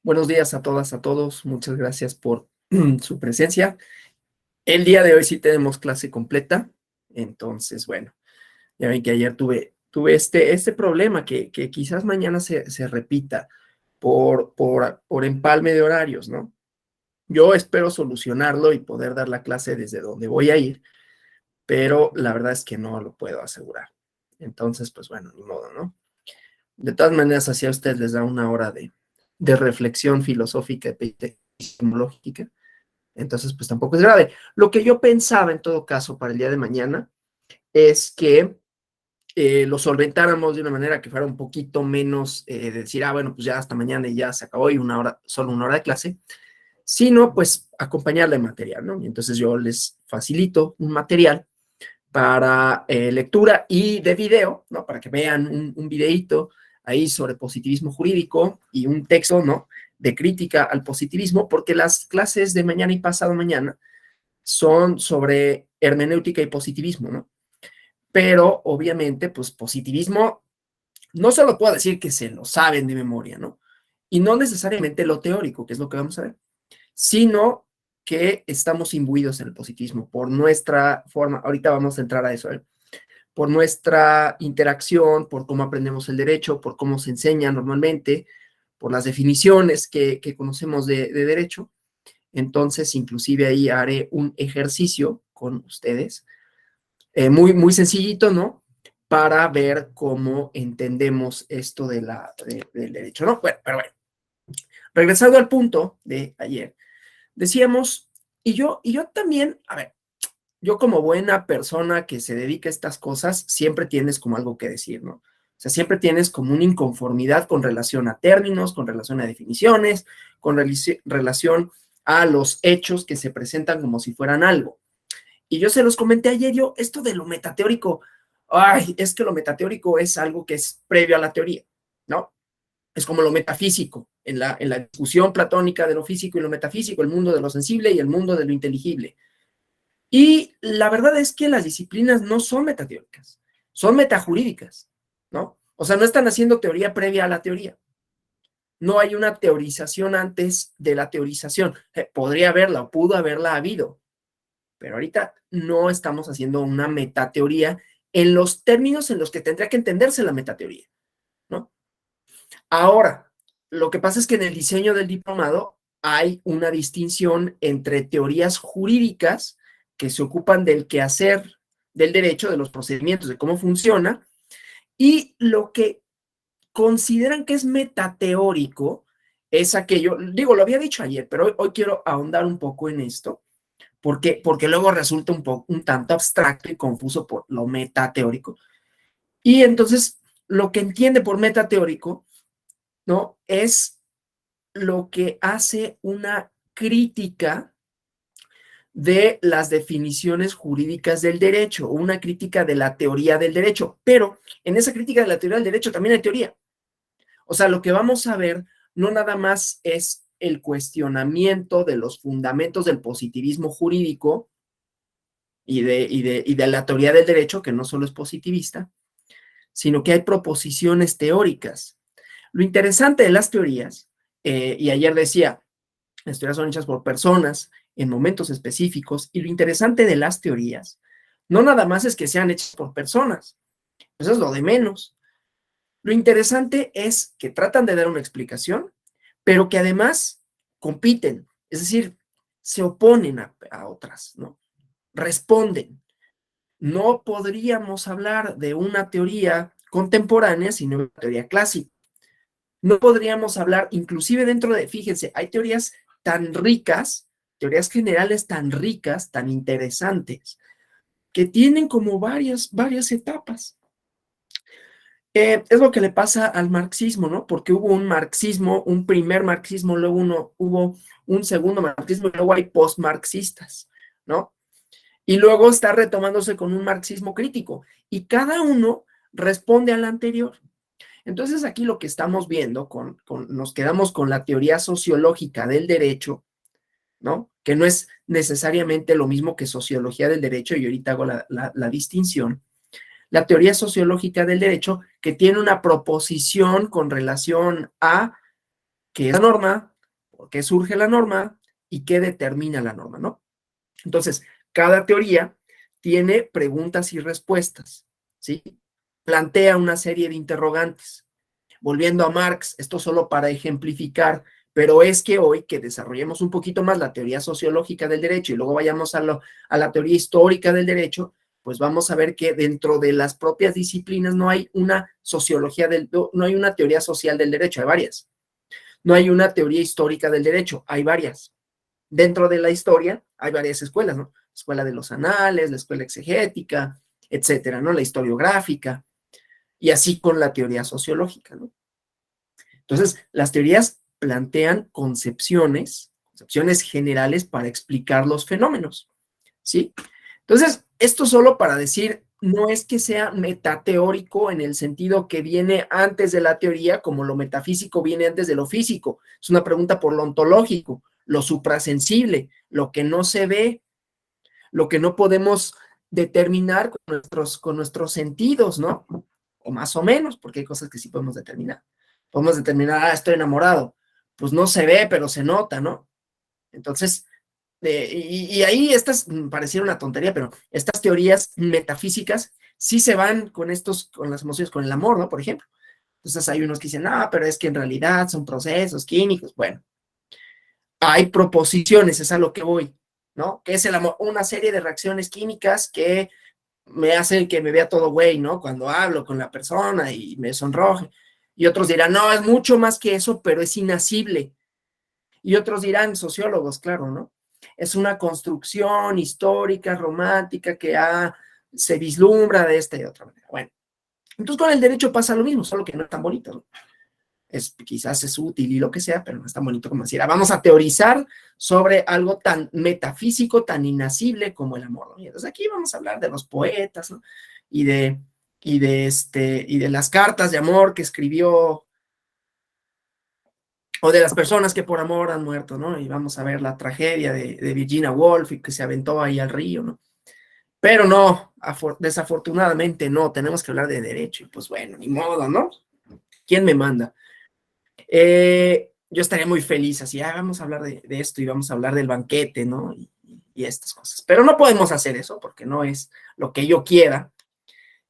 Buenos días a todas, a todos. Muchas gracias por su presencia. El día de hoy sí tenemos clase completa. Entonces, bueno, ya ven que ayer tuve este problema que quizás mañana se repita por empalme de horarios, ¿no? Yo espero solucionarlo y poder dar la clase desde donde voy a ir, pero la verdad es que no lo puedo asegurar. Entonces, pues bueno, ni modo, ¿no? De todas maneras, así a ustedes les da una hora de reflexión filosófica y epistemológica. Entonces, pues tampoco es grave. Lo que yo pensaba en todo caso para el día de mañana es que lo solventáramos de una manera que fuera un poquito menos de decir, bueno, pues ya hasta mañana y ya se acabó y solo una hora de clase, sino pues acompañarle material, ¿no? Y entonces yo les facilito un material para lectura y de video, ¿no? Para que vean un videíto ahí sobre positivismo jurídico y un texto, ¿no? De crítica al positivismo, porque las clases de mañana y pasado mañana son sobre hermenéutica y positivismo, ¿no? Pero obviamente, pues positivismo, no solo puedo decir que se lo saben de memoria, ¿no? Y no necesariamente lo teórico, que es lo que vamos a ver, sino que estamos imbuidos en el positivismo por nuestra forma, ahorita vamos a entrar a eso, por nuestra interacción, por cómo aprendemos el derecho, por cómo se enseña normalmente, por las definiciones que conocemos de derecho. Entonces, inclusive ahí haré un ejercicio con ustedes, muy sencillito, ¿no? Para ver cómo entendemos esto del derecho, ¿no? Bueno, pero bueno, regresando al punto de ayer, decíamos, y yo también, a ver, yo como buena persona que se dedica a estas cosas, siempre tienes como algo que decir, ¿no? O sea, siempre tienes como una inconformidad con relación a términos, con relación a definiciones, con relación a los hechos que se presentan como si fueran algo. Y yo se los comenté ayer, esto de lo metateórico, es que lo metateórico es algo que es previo a la teoría, ¿no? Es como lo metafísico, en la discusión platónica de lo físico y lo metafísico, el mundo de lo sensible y el mundo de lo inteligible. Y la verdad es que las disciplinas no son metateóricas, son metajurídicas, ¿no? O sea, no están haciendo teoría previa a la teoría. No hay una teorización antes de la teorización. Podría haberla o pudo haberla habido, pero ahorita no estamos haciendo una metateoría en los términos en los que tendría que entenderse la metateoría, ¿no? Ahora, lo que pasa es que en el diseño del diplomado hay una distinción entre teorías jurídicas que se ocupan del quehacer del derecho, de los procedimientos, de cómo funciona, y lo que consideran que es metateórico es aquello, digo, lo había dicho ayer, pero hoy quiero ahondar un poco en esto, porque luego resulta un tanto abstracto y confuso por lo metateórico. Y entonces, lo que entiende por metateórico, ¿no? Es lo que hace una crítica de las definiciones jurídicas del derecho, una crítica de la teoría del derecho, pero en esa crítica de la teoría del derecho también hay teoría. O sea, lo que vamos a ver no nada más es el cuestionamiento de los fundamentos del positivismo jurídico y de la teoría del derecho, que no solo es positivista, sino que hay proposiciones teóricas. Lo interesante de las teorías, y ayer decía, las teorías son hechas por personas en momentos específicos, y lo interesante de las teorías no nada más es que sean hechas por personas, eso es lo de menos. Lo interesante es que tratan de dar una explicación, pero que además compiten, es decir, se oponen a otras, ¿no? Responden. No podríamos hablar de una teoría contemporánea sino una teoría clásica. No podríamos hablar, inclusive dentro de, fíjense, hay teorías tan ricas, teorías generales tan ricas, tan interesantes, que tienen como varias etapas. Es lo que le pasa al marxismo, ¿no? Porque hubo un marxismo, un primer marxismo, luego hubo un segundo marxismo y luego hay postmarxistas, ¿no? Y luego está retomándose con un marxismo crítico y cada uno responde al anterior. Entonces aquí lo que estamos viendo, nos quedamos con la teoría sociológica del derecho, ¿no? Que no es necesariamente lo mismo que sociología del derecho, y ahorita hago la distinción. La teoría sociológica del derecho que tiene una proposición con relación a qué es la norma, ¿Por qué surge la norma y qué determina la norma, no? Entonces, cada teoría tiene preguntas y respuestas, ¿sí? Plantea una serie de interrogantes. Volviendo a Marx, esto solo para ejemplificar, pero es que hoy que desarrollemos un poquito más la teoría sociológica del derecho y luego vayamos a la teoría histórica del derecho, pues vamos a ver que dentro de las propias disciplinas no hay una sociología no hay una teoría social del derecho, hay varias. No hay una teoría histórica del derecho, hay varias. Dentro de la historia hay varias escuelas, ¿no? La escuela de los anales, la escuela exegética, etcétera, ¿no? La historiográfica, y así con la teoría sociológica, ¿no? Entonces, las teorías plantean concepciones generales para explicar los fenómenos, ¿sí? Entonces, esto solo para decir, no es que sea metateórico en el sentido que viene antes de la teoría, como lo metafísico viene antes de lo físico. Es una pregunta por lo ontológico, lo suprasensible, lo que no se ve, lo que no podemos determinar con nuestros sentidos, ¿no? O más o menos, porque hay cosas que sí podemos determinar. Podemos determinar, estoy enamorado. Pues no se ve, pero se nota, ¿no? Entonces, y ahí estas, pareciera una tontería, pero estas teorías metafísicas sí se van con con las emociones, con el amor, ¿no? Por ejemplo. Entonces hay unos que dicen, no, pero es que en realidad son procesos químicos. Bueno, hay proposiciones, es a lo que voy, ¿no? Que es el amor, una serie de reacciones químicas que me hacen que me vea todo güey, ¿no? Cuando hablo con la persona y me sonroje. Y otros dirán, no, es mucho más que eso, pero es inasible. Y otros dirán, sociólogos, claro, ¿no? Es una construcción histórica, romántica, que se vislumbra de esta y de otra manera. Bueno, entonces con el derecho pasa lo mismo, solo que no es tan bonito, ¿no? Quizás es útil y lo que sea, pero no es tan bonito como decir, vamos a teorizar sobre algo tan metafísico, tan inasible como el amor, ¿no? Y entonces aquí vamos a hablar de los poetas, ¿no? Y de las cartas de amor que escribió, o de las personas que por amor han muerto, ¿no? Y vamos a ver la tragedia de Virginia Woolf y que se aventó ahí al río, ¿no? Pero no, desafortunadamente no, tenemos que hablar de derecho y pues bueno, ni modo, ¿no? ¿Quién me manda? Yo estaría muy feliz así, vamos a hablar de esto y vamos a hablar del banquete, ¿no? Y estas cosas. Pero no podemos hacer eso porque no es lo que yo quiera.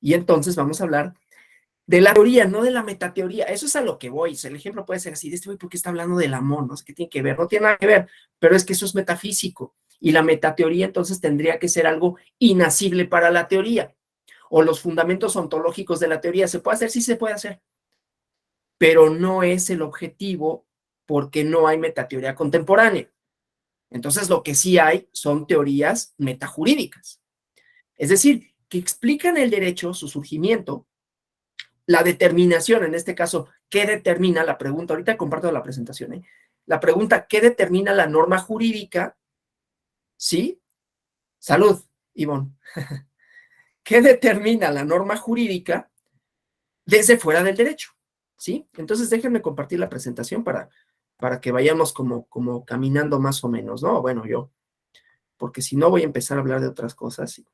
Y entonces vamos a hablar de la teoría, no de la metateoría. Eso es a lo que voy. El ejemplo puede ser así, de este güey, ¿por qué está hablando del amor? No sé qué tiene que ver, no tiene nada que ver, pero es que eso es metafísico. Y la metateoría entonces tendría que ser algo inasible para la teoría. O los fundamentos ontológicos de la teoría. ¿Se puede hacer? Sí se puede hacer. Pero no es el objetivo porque no hay metateoría contemporánea. Entonces, lo que sí hay son teorías metajurídicas. Es decir, que explican el derecho, su surgimiento, la determinación, en este caso, ¿qué determina la pregunta? Ahorita comparto la presentación, ¿eh? La pregunta, ¿qué determina la norma jurídica? ¿Sí? Salud, Ivonne. ¿Qué determina la norma jurídica desde fuera del derecho? ¿Sí? Entonces, déjenme compartir la presentación para que vayamos como caminando más o menos, ¿no? Bueno, porque si no voy a empezar a hablar de otras cosas y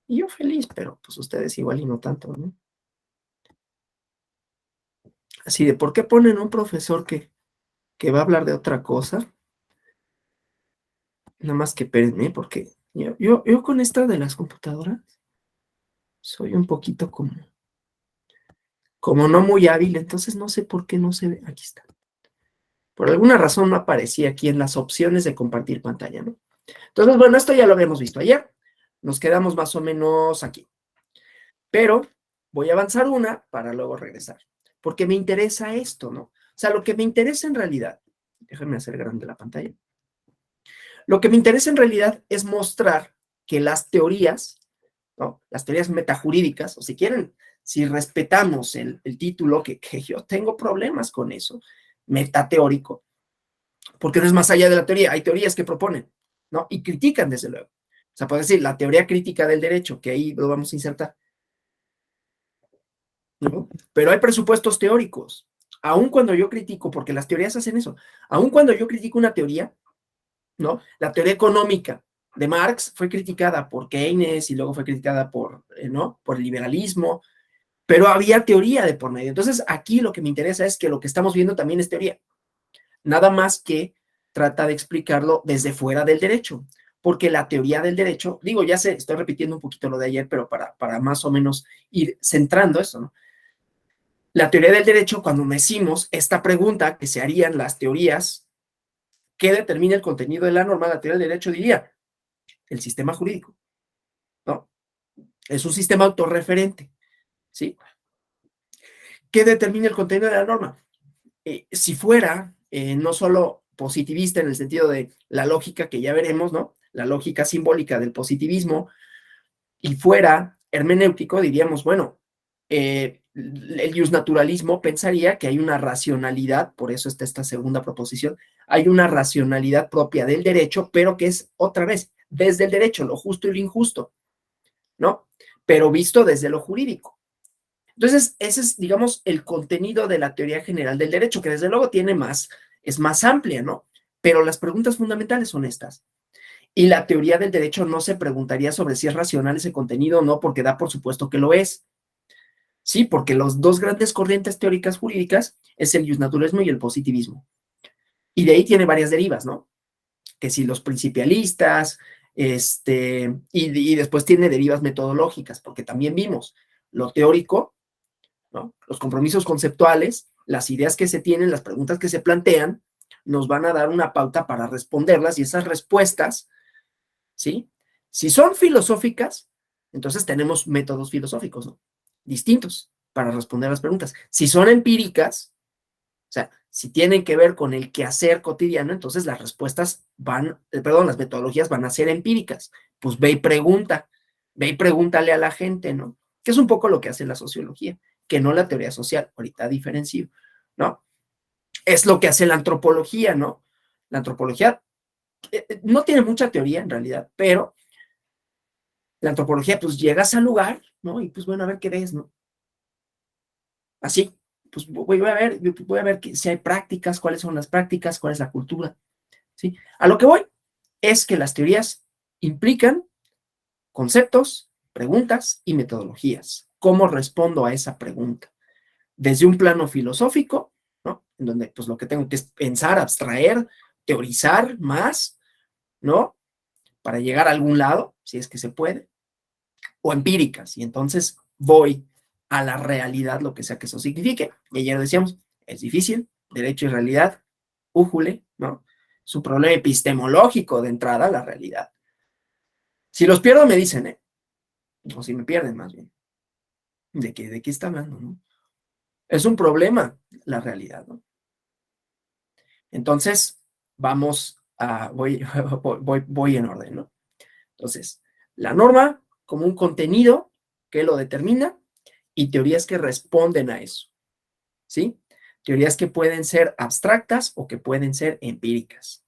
yo feliz, pero pues ustedes igual y no tanto, ¿no? Así de, ¿por qué ponen un profesor que va a hablar de otra cosa? Nada más que espérenme, porque yo con esta de las computadoras soy un poquito como no muy hábil, entonces no sé por qué no se ve. Aquí está. Por alguna razón no aparecía aquí en las opciones de compartir pantalla, ¿no? Entonces, bueno, esto ya lo habíamos visto ayer. Nos quedamos más o menos aquí. Pero voy a avanzar una para luego regresar. Porque me interesa esto, ¿no? O sea, lo que me interesa en realidad, déjenme hacer grande la pantalla. Lo que me interesa en realidad es mostrar que las teorías, ¿no? Las teorías metajurídicas, o si quieren, si respetamos el título, que yo tengo problemas con eso, metateórico, porque no es más allá de la teoría. Hay teorías que proponen, ¿no? Y critican, desde luego. O sea, puede decir la teoría crítica del derecho, que ahí lo vamos a insertar, ¿no? Pero hay presupuestos teóricos. Aun cuando yo critico, porque las teorías hacen eso, aun cuando yo critico una teoría, ¿no? La teoría económica de Marx fue criticada por Keynes y luego fue criticada ¿no? Por el liberalismo, pero había teoría de por medio. Entonces, aquí lo que me interesa es que lo que estamos viendo también es teoría. nada más que trata de explicarlo desde fuera del derecho, porque la teoría del derecho, digo, ya sé, estoy repitiendo un poquito lo de ayer, pero para más o menos ir centrando eso, ¿no? La teoría del derecho, cuando decimos esta pregunta que se harían las teorías, ¿qué determina el contenido de la norma? La teoría del derecho diría, el sistema jurídico, ¿no? Es un sistema autorreferente, ¿sí? ¿Qué determina el contenido de la norma? Si fuera no solo positivista en el sentido de la lógica que ya veremos, ¿no? La lógica simbólica del positivismo, y fuera hermenéutico, diríamos, bueno, el justnaturalismo pensaría que hay una racionalidad, por eso está esta segunda proposición, hay una racionalidad propia del derecho, pero que es otra vez desde el derecho, lo justo y lo injusto, ¿no? Pero visto desde lo jurídico. Entonces, ese es, digamos, el contenido de la teoría general del derecho, que desde luego tiene más, es más amplia, ¿no? Pero las preguntas fundamentales son estas. Y la teoría del derecho no se preguntaría sobre si es racional ese contenido o no, porque da por supuesto que lo es. Sí, porque los dos grandes corrientes teóricas jurídicas es el justnaturalismo y el positivismo. Y de ahí tiene varias derivas, ¿no? Que si los principialistas, y después tiene derivas metodológicas, porque también vimos lo teórico, ¿no? Los compromisos conceptuales, las ideas que se tienen, las preguntas que se plantean, nos van a dar una pauta para responderlas y esas respuestas, ¿sí? Si son filosóficas, entonces tenemos métodos filosóficos, ¿no? Distintos para responder las preguntas. Si son empíricas, o sea, si tienen que ver con el quehacer cotidiano, entonces las respuestas las metodologías van a ser empíricas. Pues ve y pregúntale a la gente, ¿no? Que es un poco lo que hace la sociología, que no la teoría social, ahorita diferencio, ¿no? Es lo que hace la antropología, ¿no? La antropología no tiene mucha teoría en realidad, pero la antropología, pues llegas al lugar, ¿no? Y pues bueno, a ver qué ves, ¿no? Así, pues voy a ver si hay prácticas, cuáles son las prácticas, cuál es la cultura, ¿sí? A lo que voy es que las teorías implican conceptos, preguntas y metodologías. ¿Cómo respondo a esa pregunta? Desde un plano filosófico, ¿no? En donde pues lo que tengo que es pensar, abstraer, teorizar más, ¿no? Para llegar a algún lado, si es que se puede, o empíricas, y entonces voy a la realidad, lo que sea que eso signifique. Y ayer decíamos, es difícil, derecho y realidad, újule, ¿no? Es un problema epistemológico de entrada a la realidad. Si los pierdo, me dicen, ¿eh? O si me pierden, más bien. ¿De qué está hablando, no? Es un problema la realidad, ¿no? Entonces, voy en orden, ¿no? Entonces, la norma como un contenido que lo determina y teorías que responden a eso, ¿sí? Teorías que pueden ser abstractas o que pueden ser empíricas.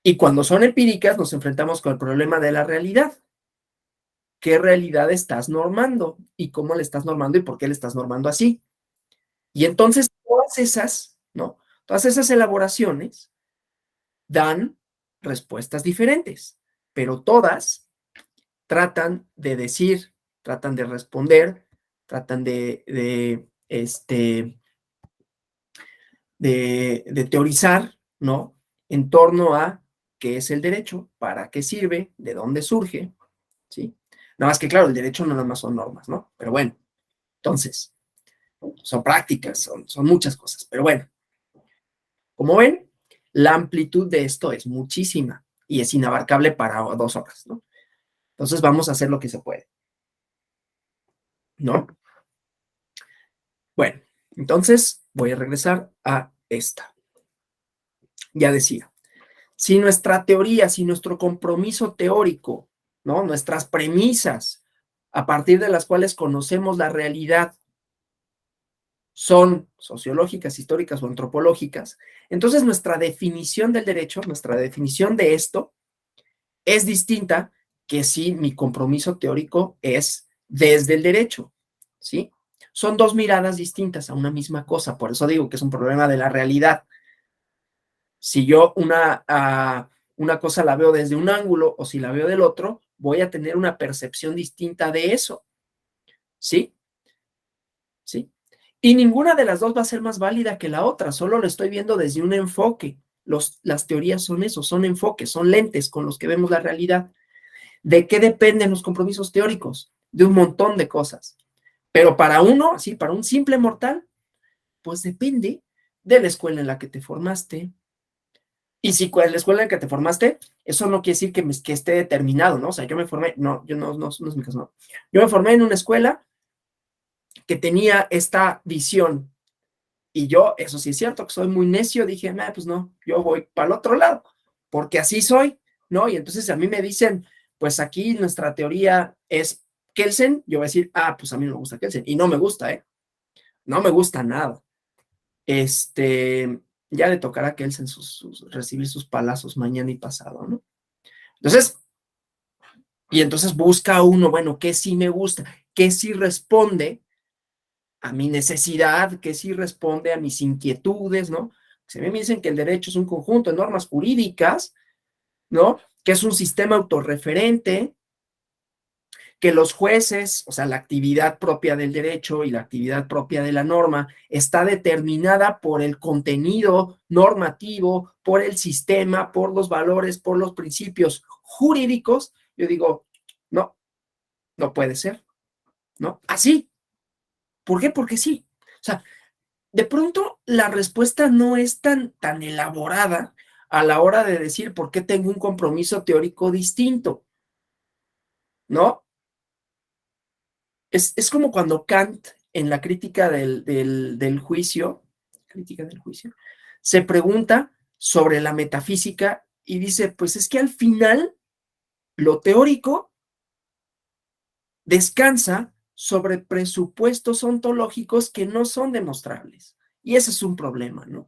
Y cuando son empíricas, nos enfrentamos con el problema de la realidad. ¿Qué realidad estás normando? ¿Y cómo le estás normando? ¿Y por qué le estás normando así? Y entonces todas esas, ¿no? Todas esas elaboraciones dan respuestas diferentes, pero todas tratan de decir, tratan de responder, tratan de teorizar, ¿no? En torno a qué es el derecho, para qué sirve, de dónde surge, ¿sí? Nada más que, claro, el derecho no nada más son normas, ¿no? Pero bueno, entonces, son prácticas, son muchas cosas, pero bueno, como ven, la amplitud de esto es muchísima y es inabarcable para 2 horas, ¿no? Entonces vamos a hacer lo que se puede, ¿no? Bueno, entonces voy a regresar a esta. Ya decía, si nuestra teoría, si nuestro compromiso teórico, ¿no? Nuestras premisas a partir de las cuales conocemos la realidad son sociológicas, históricas o antropológicas, entonces nuestra definición del derecho, nuestra definición de esto es distinta que si mi compromiso teórico es desde el derecho, ¿sí? Son dos miradas distintas a una misma cosa, por eso digo que es un problema de la realidad. Si yo una cosa la veo desde un ángulo o si la veo del otro, voy a tener una percepción distinta de eso, ¿sí? ¿Sí? Y ninguna de las dos va a ser más válida que la otra, solo lo estoy viendo desde un enfoque. Las teorías son eso, son enfoques, son lentes con los que vemos la realidad. ¿De qué dependen los compromisos teóricos? De un montón de cosas. Pero para uno, sí, para un simple mortal, pues depende de la escuela en la que te formaste. Y si en la escuela en la que te formaste, eso no quiere decir que esté determinado, ¿no? O sea, yo me formé, no, yo no es mi caso, no. Yo me formé en una escuela que tenía esta visión. Y yo, eso sí es cierto, que soy muy necio, dije, pues no, yo voy para el otro lado, porque así soy, ¿no? Y entonces a mí me dicen, pues aquí nuestra teoría es Kelsen, yo voy a decir, pues a mí no me gusta Kelsen, y no me gusta, ¿eh? No me gusta nada. Ya le tocará a Kelsen recibir sus palazos mañana y pasado, ¿no? Entonces busca uno, bueno, ¿qué sí me gusta? ¿Qué sí responde a mi necesidad, que sí responde a mis inquietudes, ¿no? Si a mí me dicen que el derecho es un conjunto de normas jurídicas, ¿no? Que es un sistema autorreferente, que los jueces, o sea, la actividad propia del derecho y la actividad propia de la norma está determinada por el contenido normativo, por el sistema, por los valores, por los principios jurídicos. Yo digo, no, no puede ser, ¿no? Así. ¿Por qué? Porque sí. O sea, de pronto la respuesta no es tan elaborada a la hora de decir por qué tengo un compromiso teórico distinto, ¿no? Es como cuando Kant, en la crítica del juicio, se pregunta sobre la metafísica y dice, pues es que al final lo teórico descansa sobre presupuestos ontológicos que no son demostrables. Y ese es un problema, ¿no?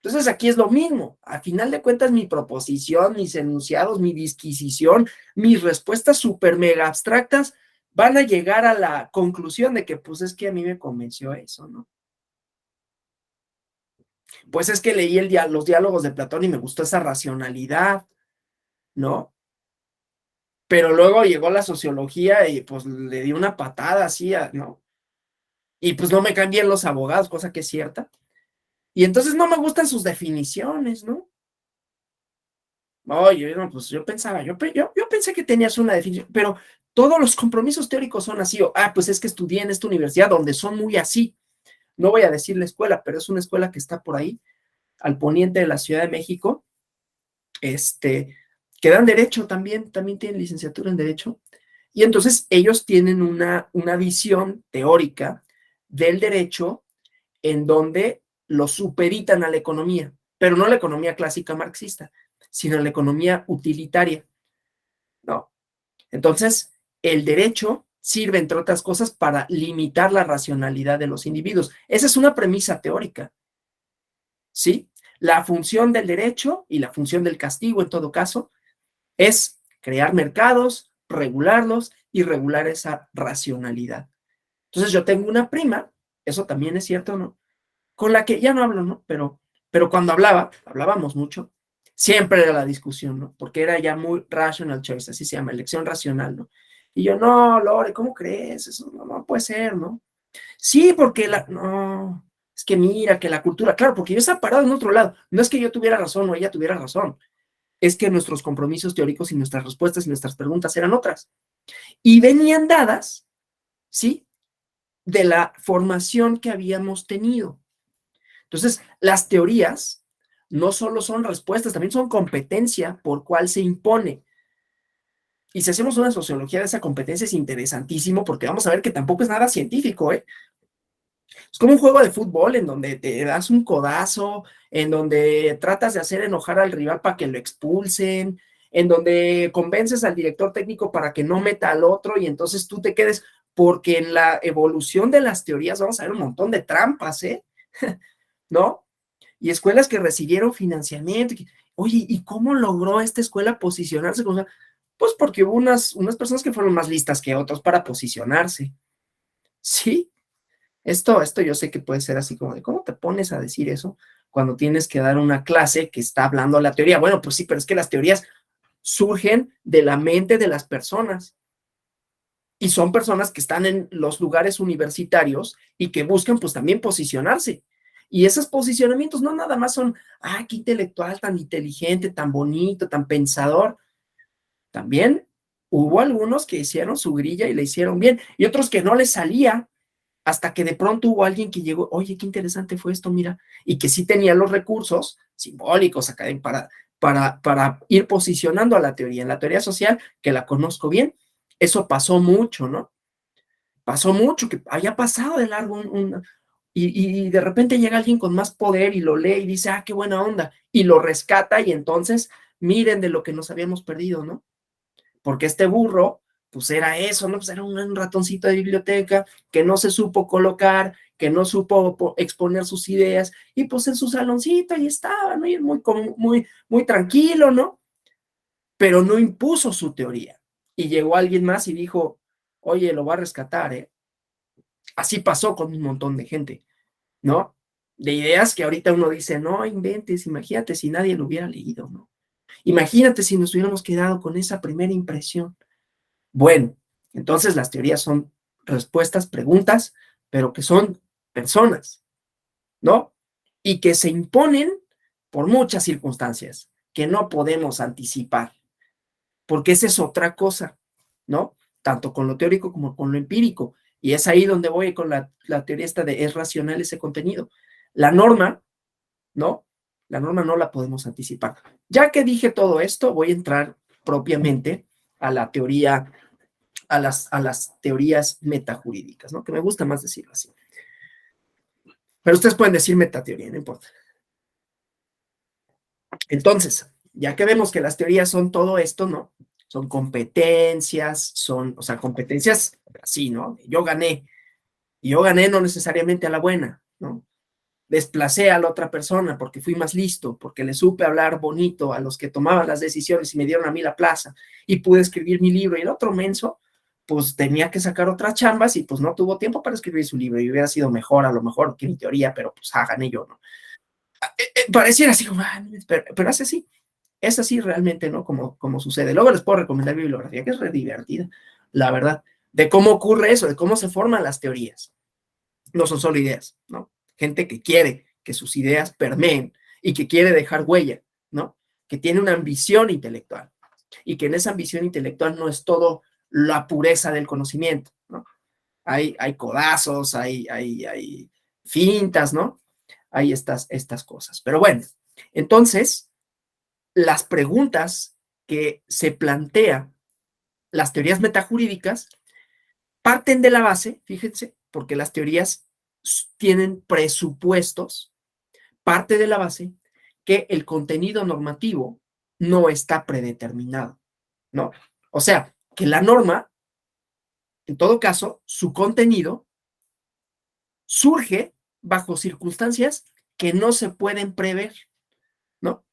Entonces aquí es lo mismo. A final de cuentas, mi proposición, mis enunciados, mi disquisición, mis respuestas súper mega abstractas van a llegar a la conclusión de que pues es que a mí me convenció eso, ¿no? Pues es que leí los diálogos de Platón y me gustó esa racionalidad, ¿no? Pero luego llegó la sociología y pues le di una patada así, ¿no? Y pues no me caen bien los abogados, cosa que es cierta. Y entonces no me gustan sus definiciones, ¿no? Oye, no, pues yo pensaba, yo pensé que tenías una definición, pero todos los compromisos teóricos son así, pues es que estudié en esta universidad donde son muy así. No voy a decir la escuela, pero es una escuela que está por ahí, al poniente de la Ciudad de México, que dan derecho también tienen licenciatura en derecho, y entonces ellos tienen una visión teórica del derecho en donde lo supeditan a la economía, pero no la economía clásica marxista, sino la economía utilitaria, ¿no? Entonces, el derecho sirve, entre otras cosas, para limitar la racionalidad de los individuos. Esa es una premisa teórica, ¿sí? La función del derecho y la función del castigo, en todo caso, es crear mercados, regularlos y regular esa racionalidad. Entonces, yo tengo una prima, eso también es cierto, ¿no? Con la que ya no hablo, ¿no? Pero cuando hablábamos mucho, siempre era la discusión, ¿no? Porque era ya muy rational choice, así se llama, elección racional, ¿no? Y yo, no, Lore, ¿cómo crees? Eso no puede ser, ¿no? Sí, porque no, es que mira, que la cultura, claro, porque yo estaba parado en otro lado, no es que yo tuviera razón o ella tuviera razón, es que nuestros compromisos teóricos y nuestras respuestas y nuestras preguntas eran otras. Y venían dadas, ¿sí? De la formación que habíamos tenido. Entonces, las teorías no solo son respuestas, también son competencia por cuál se impone. Y si hacemos una sociología de esa competencia es interesantísimo porque vamos a ver que tampoco es nada científico, ¿eh? Es como un juego de fútbol en donde te das un codazo, en donde tratas de hacer enojar al rival para que lo expulsen, en donde convences al director técnico para que no meta al otro y entonces tú te quedes, porque en la evolución de las teorías vamos a ver un montón de trampas, ¿eh? ¿No? Y escuelas que recibieron financiamiento. Oye, ¿y cómo logró esta escuela posicionarse? Pues porque hubo unas personas que fueron más listas que otros para posicionarse. Sí, esto yo sé que puede ser así como de, ¿cómo te pones a decir eso cuando tienes que dar una clase que está hablando la teoría? Bueno, pues sí, pero es que las teorías surgen de la mente de las personas. Y son personas que están en los lugares universitarios y que buscan pues también posicionarse. Y esos posicionamientos no nada más son, qué intelectual, tan inteligente, tan bonito, tan pensador. También hubo algunos que hicieron su grilla y le hicieron bien, y otros que no les salía, hasta que de pronto hubo alguien que llegó, oye, qué interesante fue esto, mira, y que sí tenía los recursos simbólicos acá para ir posicionando a la teoría. En la teoría social, que la conozco bien, eso pasó mucho, ¿no? Pasó mucho, que haya pasado de largo y de repente llega alguien con más poder y lo lee y dice, qué buena onda, y lo rescata, y entonces miren de lo que nos habíamos perdido, ¿no? Porque este burro, pues era eso, ¿no? Pues era un ratoncito de biblioteca que no se supo colocar, que no supo exponer sus ideas, y pues en su saloncito ahí estaba, ¿no? Y muy tranquilo, ¿no? Pero no impuso su teoría. Y llegó alguien más y dijo, oye, lo va a rescatar, ¿eh? Así pasó con un montón de gente, ¿no? De ideas que ahorita uno dice, no inventes, imagínate si nadie lo hubiera leído, ¿no? Imagínate si nos hubiéramos quedado con esa primera impresión. Bueno, entonces las teorías son respuestas, preguntas, pero que son personas, ¿no? Y que se imponen por muchas circunstancias que no podemos anticipar, porque esa es otra cosa, ¿no? Tanto con lo teórico como con lo empírico. Y es ahí donde voy con la teoría esta de es racional ese contenido. La norma, ¿no? La norma no la podemos anticipar. Ya que dije todo esto, voy a entrar propiamente a la teoría a las teorías metajurídicas, ¿no? Que me gusta más decirlo así. Pero ustedes pueden decir metateoría, no importa. Entonces, ya que vemos que las teorías son todo esto, ¿no? Son competencias, o sea, competencias así, ¿no? Yo gané. Y yo gané no necesariamente a la buena, ¿no? Desplacé a la otra persona porque fui más listo, porque le supe hablar bonito a los que tomaban las decisiones y me dieron a mí la plaza y pude escribir mi libro, y el otro menso pues tenía que sacar otras chambas y pues no tuvo tiempo para escribir su libro y hubiera sido mejor a lo mejor que mi teoría, pero pues gané yo, ¿no? Pareciera así como, pero es así realmente, ¿no? Como sucede. Luego les puedo recomendar bibliografía que es re divertida, la verdad, de cómo ocurre eso, de cómo se forman las teorías. No son solo ideas, ¿no? Gente que quiere que sus ideas permeen y que quiere dejar huella, ¿no? Que tiene una ambición intelectual y que en esa ambición intelectual no es todo la pureza del conocimiento, ¿no? Hay codazos, hay fintas, ¿no? Hay estas cosas. Pero bueno, entonces, las preguntas que se plantea las teorías metajurídicas parten de la base, fíjense, porque las teorías tienen presupuestos, parte de la base que el contenido normativo no está predeterminado, ¿no? O sea, que la norma, en todo caso, su contenido surge bajo circunstancias que no se pueden prever, ¿no?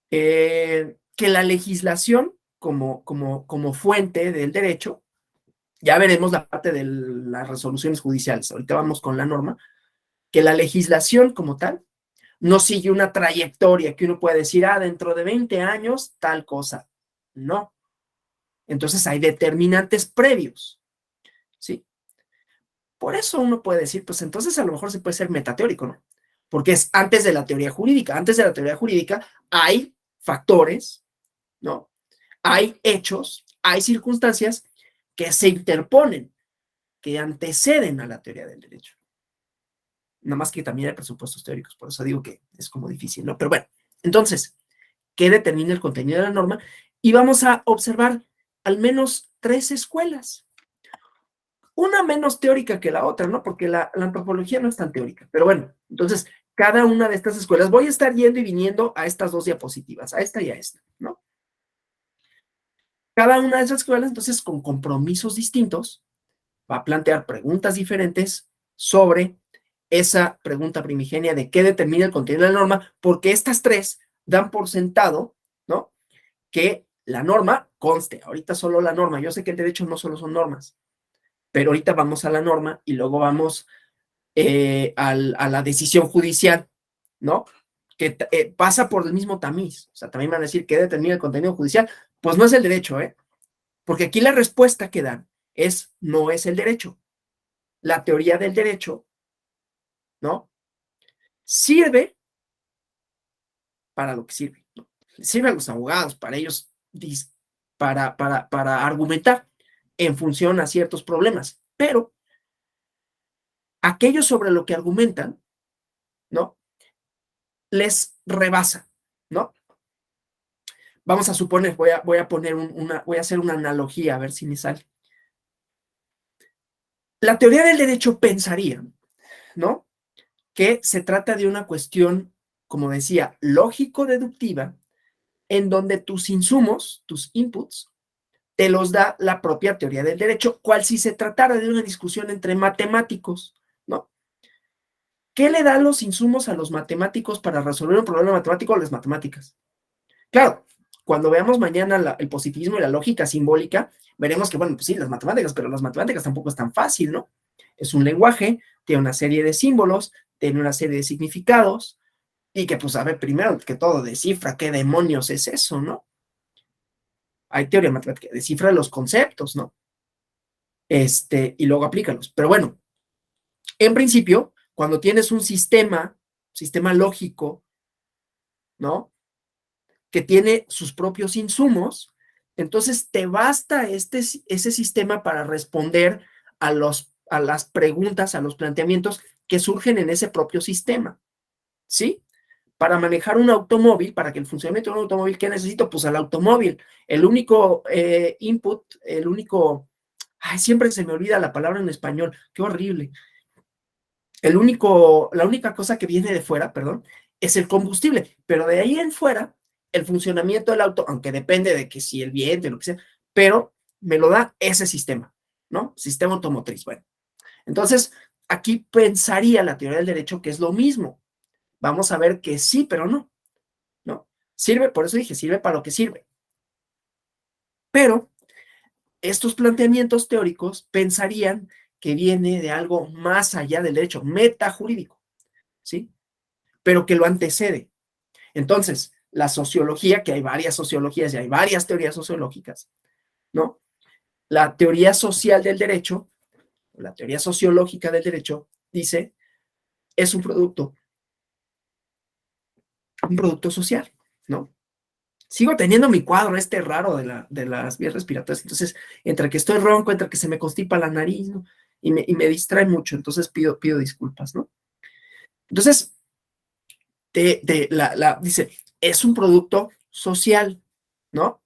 Que la legislación como fuente del derecho, ya veremos la parte de las resoluciones judiciales, ahorita vamos con la norma, que la legislación como tal no sigue una trayectoria que uno puede decir, dentro de 20 años tal cosa. No. Entonces hay determinantes previos, ¿sí? Por eso uno puede decir, pues entonces a lo mejor se puede ser metateórico, ¿no? Porque es antes de la teoría jurídica. Antes de la teoría jurídica hay factores, ¿no? Hay hechos, hay circunstancias que se interponen, que anteceden a la teoría del derecho. Nada más que también hay presupuestos teóricos, por eso digo que es como difícil, ¿no? Pero bueno, entonces, ¿qué determina el contenido de la norma? Y vamos a observar al menos 3 escuelas. Una menos teórica que la otra, ¿no? Porque la antropología no es tan teórica. Pero bueno, entonces, cada una de estas escuelas, voy a estar yendo y viniendo a estas 2 diapositivas, a esta y a esta, ¿no? Cada una de esas escuelas, entonces, con compromisos distintos, va a plantear preguntas diferentes sobre esa pregunta primigenia de qué determina el contenido de la norma, porque estas 3 dan por sentado, ¿no? Que la norma conste, ahorita solo la norma, yo sé que el derecho no solo son normas, pero ahorita vamos a la norma y luego vamos a la decisión judicial, ¿no? Que pasa por el mismo tamiz, o sea, también van a decir qué determina el contenido judicial, pues no es el derecho, porque aquí la respuesta que dan no es el derecho. La teoría del derecho, ¿no? Sirve para lo que sirve, ¿no? Sirve a los abogados, para ellos, para argumentar en función a ciertos problemas, pero aquello sobre lo que argumentan, ¿no? Les rebasa, ¿no? Vamos a suponer, voy a hacer una analogía, a ver si me sale. La teoría del derecho pensaría, ¿no? Que se trata de una cuestión, como decía, lógico-deductiva, en donde tus insumos, tus inputs, te los da la propia teoría del derecho, cual si se tratara de una discusión entre matemáticos, ¿no? ¿Qué le da los insumos a los matemáticos para resolver un problema matemático a las matemáticas? Claro, cuando veamos mañana el positivismo y la lógica simbólica, veremos que, bueno, pues sí, las matemáticas, pero las matemáticas tampoco es tan fácil, ¿no? Es un lenguaje, tiene una serie de símbolos, tiene una serie de significados, y que, pues, a ver, primero que todo, descifra qué demonios es eso, ¿no? Hay teoría matemática, descifra los conceptos, ¿no? Y luego aplícalos. Pero bueno, en principio, cuando tienes un sistema lógico, ¿no? Que tiene sus propios insumos, entonces te basta ese sistema para responder a las preguntas, a los planteamientos que surgen en ese propio sistema, ¿sí? Para manejar un automóvil, para que el funcionamiento de un automóvil, ¿qué necesito? Pues al automóvil. El único input, ay, siempre se me olvida la palabra en español, qué horrible. La única cosa que viene de fuera, perdón, es el combustible, pero de ahí en fuera, el funcionamiento del auto, aunque depende de que si el viento, lo que sea, pero me lo da ese sistema, ¿no? Sistema automotriz. Bueno, entonces, aquí pensaría la teoría del derecho que es lo mismo. Vamos a ver que sí, pero no, ¿no? Sirve, por eso dije, sirve para lo que sirve. Pero estos planteamientos teóricos pensarían que viene de algo más allá del derecho, metajurídico, ¿sí? Pero que lo antecede. Entonces, la sociología, que hay varias sociologías y hay varias teorías sociológicas, ¿no? La teoría social del derecho, la teoría sociológica del derecho, dice, es un producto social, ¿no? Sigo teniendo mi cuadro raro de las vías respiratorias, entonces, entre que estoy ronco, entre que se me constipa la nariz, ¿no? Y me distrae mucho, entonces pido disculpas, ¿no? Entonces, dice, es un producto social, ¿no?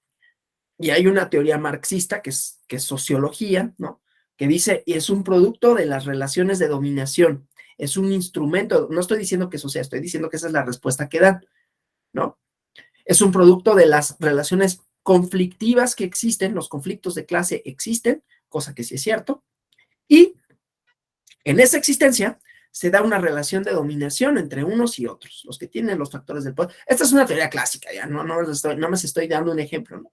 Y hay una teoría marxista que es sociología, ¿no? Que dice, y es un producto de las relaciones de dominación, es un instrumento, no estoy diciendo que eso sea, estoy diciendo que esa es la respuesta que dan, ¿no? Es un producto de las relaciones conflictivas que existen, los conflictos de clase existen, cosa que sí es cierto, y en esa existencia se da una relación de dominación entre unos y otros, los que tienen los factores del poder. Esta es una teoría clásica, ya no más estoy dando un ejemplo, ¿no?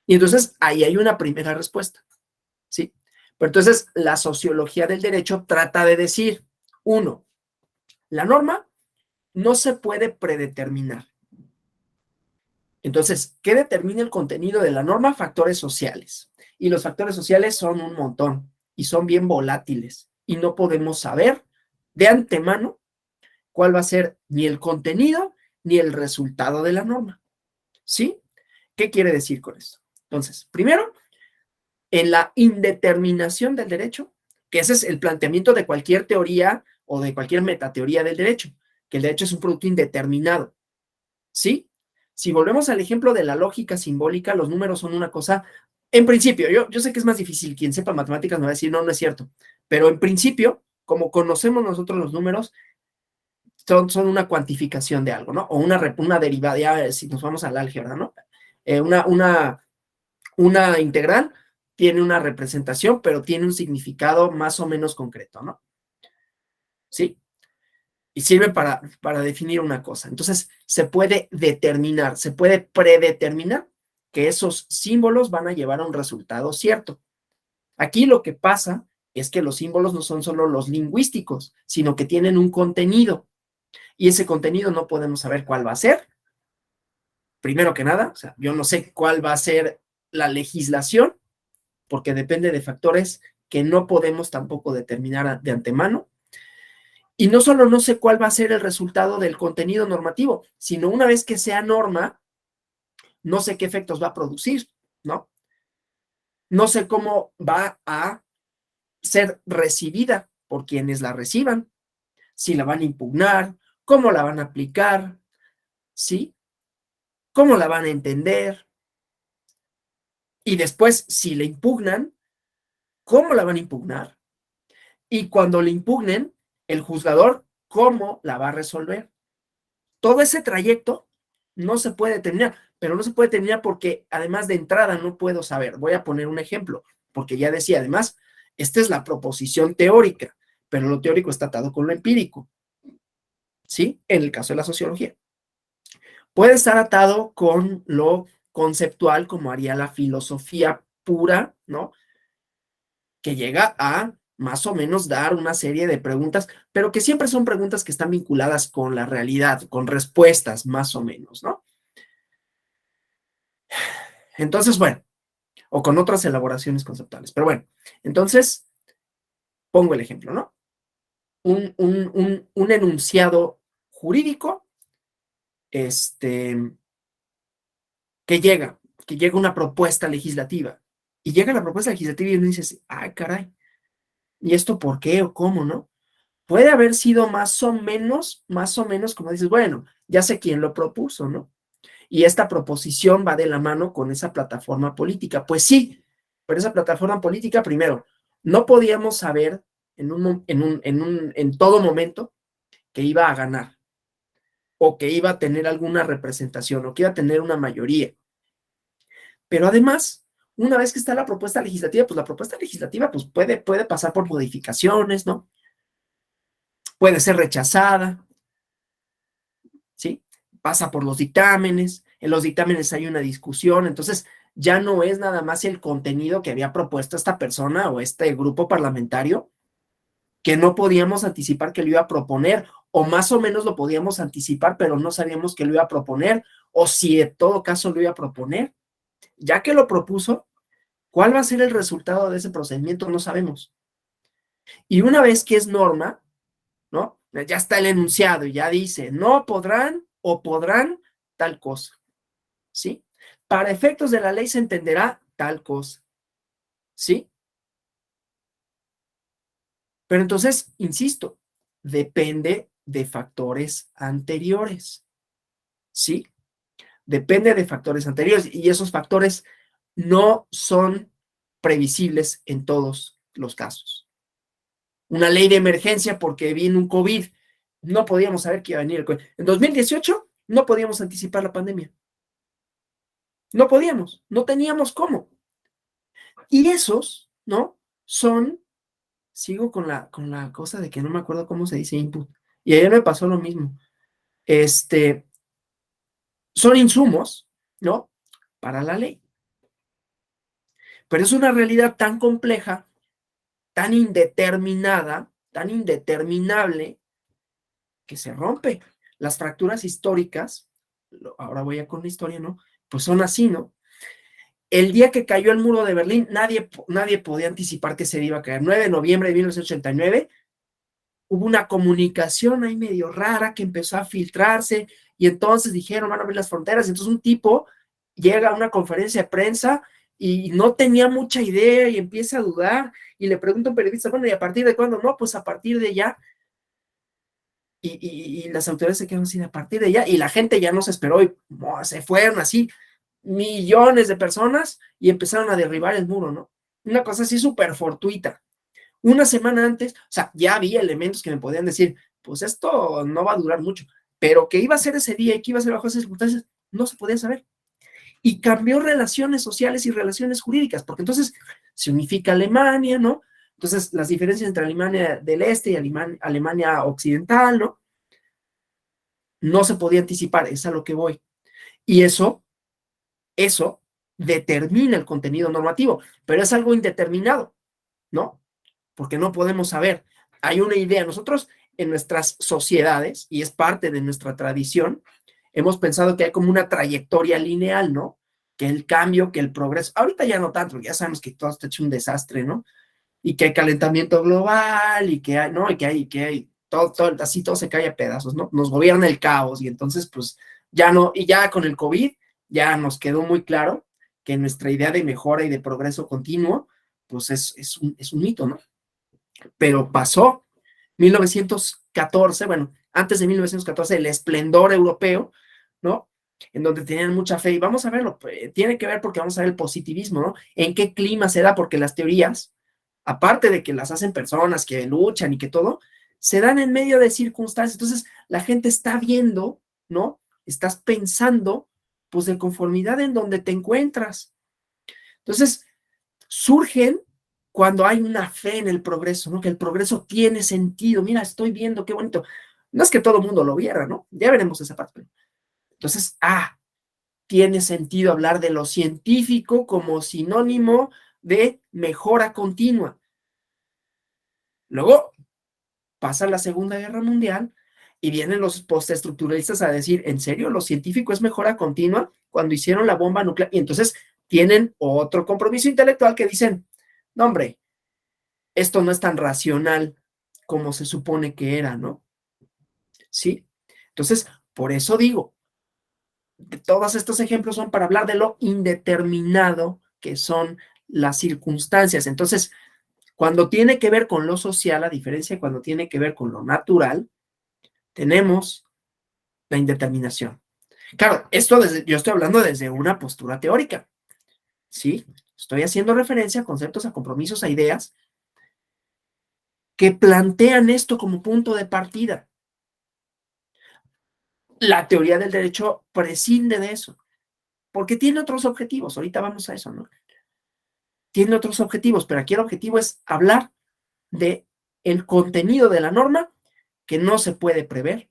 Y entonces ahí hay una primera respuesta, ¿sí? Pero entonces la sociología del derecho trata de decir, uno, la norma no se puede predeterminar. Entonces, ¿qué determina el contenido de la norma? Factores sociales. Y los factores sociales son un montón y son bien volátiles y no podemos saber de antemano cuál va a ser ni el contenido ni el resultado de la norma, ¿sí? ¿Qué quiere decir con esto? Entonces, primero, en la indeterminación del derecho, que ese es el planteamiento de cualquier teoría o de cualquier metateoría del derecho, que el derecho es un producto indeterminado, ¿sí? Si volvemos al ejemplo de la lógica simbólica, los números son una cosa, en principio, yo sé que es más difícil, quien sepa matemáticas me va a decir, no, no es cierto, pero en principio, como conocemos nosotros los números, son una cuantificación de algo, ¿no? O una derivada, ya si nos vamos al álgebra, ¿no? Una integral tiene una representación, pero tiene un significado más o menos concreto, ¿no? ¿Sí? Y sirve para definir una cosa. Entonces, se puede determinar, se puede predeterminar que esos símbolos van a llevar a un resultado cierto. Aquí lo que pasa es que los símbolos no son solo los lingüísticos, sino que tienen un contenido. Y ese contenido no podemos saber cuál va a ser. Primero que nada, o sea, yo no sé cuál va a ser la legislación, porque depende de factores que no podemos tampoco determinar de antemano. Y no solo no sé cuál va a ser el resultado del contenido normativo, sino una vez que sea norma, no sé qué efectos va a producir, ¿no? No sé cómo va a ser recibida por quienes la reciban, si la van a impugnar, cómo la van a aplicar, ¿sí? ¿Cómo la van a entender? Y después, si la impugnan, ¿cómo la van a impugnar? Y cuando la impugnen, el juzgador, ¿cómo la va a resolver? Todo ese trayecto no se puede determinar, pero no se puede determinar porque además de entrada no puedo saber. Voy a poner un ejemplo, porque ya decía, además, esta es la proposición teórica, pero lo teórico está atado con lo empírico, ¿sí? En el caso de la sociología. Puede estar atado con lo conceptual, como haría la filosofía pura, ¿no? Que llega a más o menos dar una serie de preguntas, pero que siempre son preguntas que están vinculadas con la realidad, con respuestas, más o menos, ¿no? Entonces, bueno, o con otras elaboraciones conceptuales, pero bueno, entonces, pongo el ejemplo, ¿no? Un enunciado jurídico, este, que llega una propuesta legislativa, y llega la propuesta legislativa y uno dice, ay, caray, ¿y esto por qué o cómo, no? Puede haber sido más o menos, como dices, bueno, ya sé quién lo propuso, ¿no? Y esta proposición va de la mano con esa plataforma política. Pues sí, pero esa plataforma política, primero, no podíamos saber en todo momento que iba a ganar o que iba a tener alguna representación o que iba a tener una mayoría. Pero además, una vez que está la propuesta legislativa, pues la propuesta legislativa pues puede pasar por modificaciones, ¿no? Puede ser rechazada, ¿sí? Pasa por los dictámenes, en los dictámenes hay una discusión, entonces ya no es nada más el contenido que había propuesto esta persona o este grupo parlamentario, que no podíamos anticipar que lo iba a proponer, o más o menos lo podíamos anticipar, pero no sabíamos que lo iba a proponer, o si en todo caso lo iba a proponer. Ya que lo propuso, ¿cuál va a ser el resultado de ese procedimiento? No sabemos. Y una vez que es norma, ¿no? Ya está el enunciado y ya dice, no podrán o podrán tal cosa, ¿sí? Para efectos de la ley se entenderá tal cosa, ¿sí? Pero entonces, insisto, depende de factores anteriores, ¿sí? Depende de factores anteriores y esos factores no son previsibles en todos los casos. Una ley de emergencia porque viene un COVID, no podíamos saber que iba a venir el COVID. En 2018 no podíamos anticipar la pandemia. No podíamos, no teníamos cómo. Y esos, ¿no? Sigo con la cosa de que no me acuerdo cómo se dice input. Y ayer me pasó lo mismo. Este, son insumos, ¿no? Para la ley. Pero es una realidad tan compleja, tan indeterminada, tan indeterminable, que se rompe. Las fracturas históricas, ahora voy a con la historia, ¿no? Pues son así, ¿no? El día que cayó el muro de Berlín, nadie podía anticipar que se iba a caer. 9 de noviembre de 1989, hubo una comunicación ahí medio rara que empezó a filtrarse y entonces dijeron, van a abrir las fronteras. Entonces un tipo llega a una conferencia de prensa y no tenía mucha idea y empieza a dudar y le pregunta a un periodista, bueno, ¿y a partir de cuándo? No, pues a partir de ya. Y las autoridades se quedaron así a partir de ya y la gente ya no se esperó y se fueron así millones de personas y empezaron a derribar el muro, ¿no? Una cosa así súper fortuita. Una semana antes, o sea, ya había elementos que me podían decir, pues esto no va a durar mucho, pero que iba a ser ese día y que iba a ser bajo esas circunstancias, no se podía saber. Y cambió relaciones sociales y relaciones jurídicas, porque entonces se unifica Alemania, ¿no? Entonces las diferencias entre Alemania del Este y Alemania Occidental, ¿no? No se podía anticipar, es a lo que voy. Y eso determina el contenido normativo, pero es algo indeterminado, ¿no? Porque no podemos saber. Hay una idea. Nosotros en nuestras sociedades, y es parte de nuestra tradición, hemos pensado que hay como una trayectoria lineal, ¿no? que el cambio, que el progreso, ahorita ya no tanto, porque ya sabemos que todo está hecho un desastre, ¿no? Y que hay calentamiento global, y que hay, ¿no? Y que hay todo, así todo se cae a pedazos, ¿no? Nos gobierna el caos, y entonces, pues, ya no, y ya con el COVID, ya nos quedó muy claro que nuestra idea de mejora y de progreso continuo, pues es un mito, ¿no? Pero pasó 1914, bueno, antes de 1914, el esplendor europeo, ¿no? En donde tenían mucha fe, y vamos a verlo, tiene que ver porque vamos a ver el positivismo, ¿no? En qué clima se da, porque las teorías, aparte de que las hacen personas que luchan y que todo, se dan en medio de circunstancias. Entonces, la gente está viendo, ¿no? Estás pensando, pues, de conformidad en donde te encuentras. Entonces, surgen cuando hay una fe en el progreso, ¿no? Que el progreso tiene sentido. Mira, estoy viendo qué bonito. No es que todo el mundo lo viera, ¿no? Ya veremos esa parte. Entonces, tiene sentido hablar de lo científico como sinónimo de mejora continua. Luego pasa la Segunda Guerra Mundial y vienen los postestructuralistas a decir, ¿en serio lo científico es mejora continua? Cuando hicieron la bomba nuclear. Y entonces tienen otro compromiso intelectual que dicen, no, hombre, esto no es tan racional como se supone que era, ¿no? Sí. Entonces, por eso digo, todos estos ejemplos son para hablar de lo indeterminado que son las circunstancias. Entonces, cuando tiene que ver con lo social, a diferencia de cuando tiene que ver con lo natural, tenemos la indeterminación. Claro, yo estoy hablando desde una postura teórica, ¿sí? Estoy haciendo referencia a conceptos, a compromisos, a ideas que plantean esto como punto de partida. La teoría del derecho prescinde de eso, porque tiene otros objetivos. Ahorita vamos a eso, ¿no? Tiene otros objetivos, pero aquí el objetivo es hablar de el contenido de la norma que no se puede prever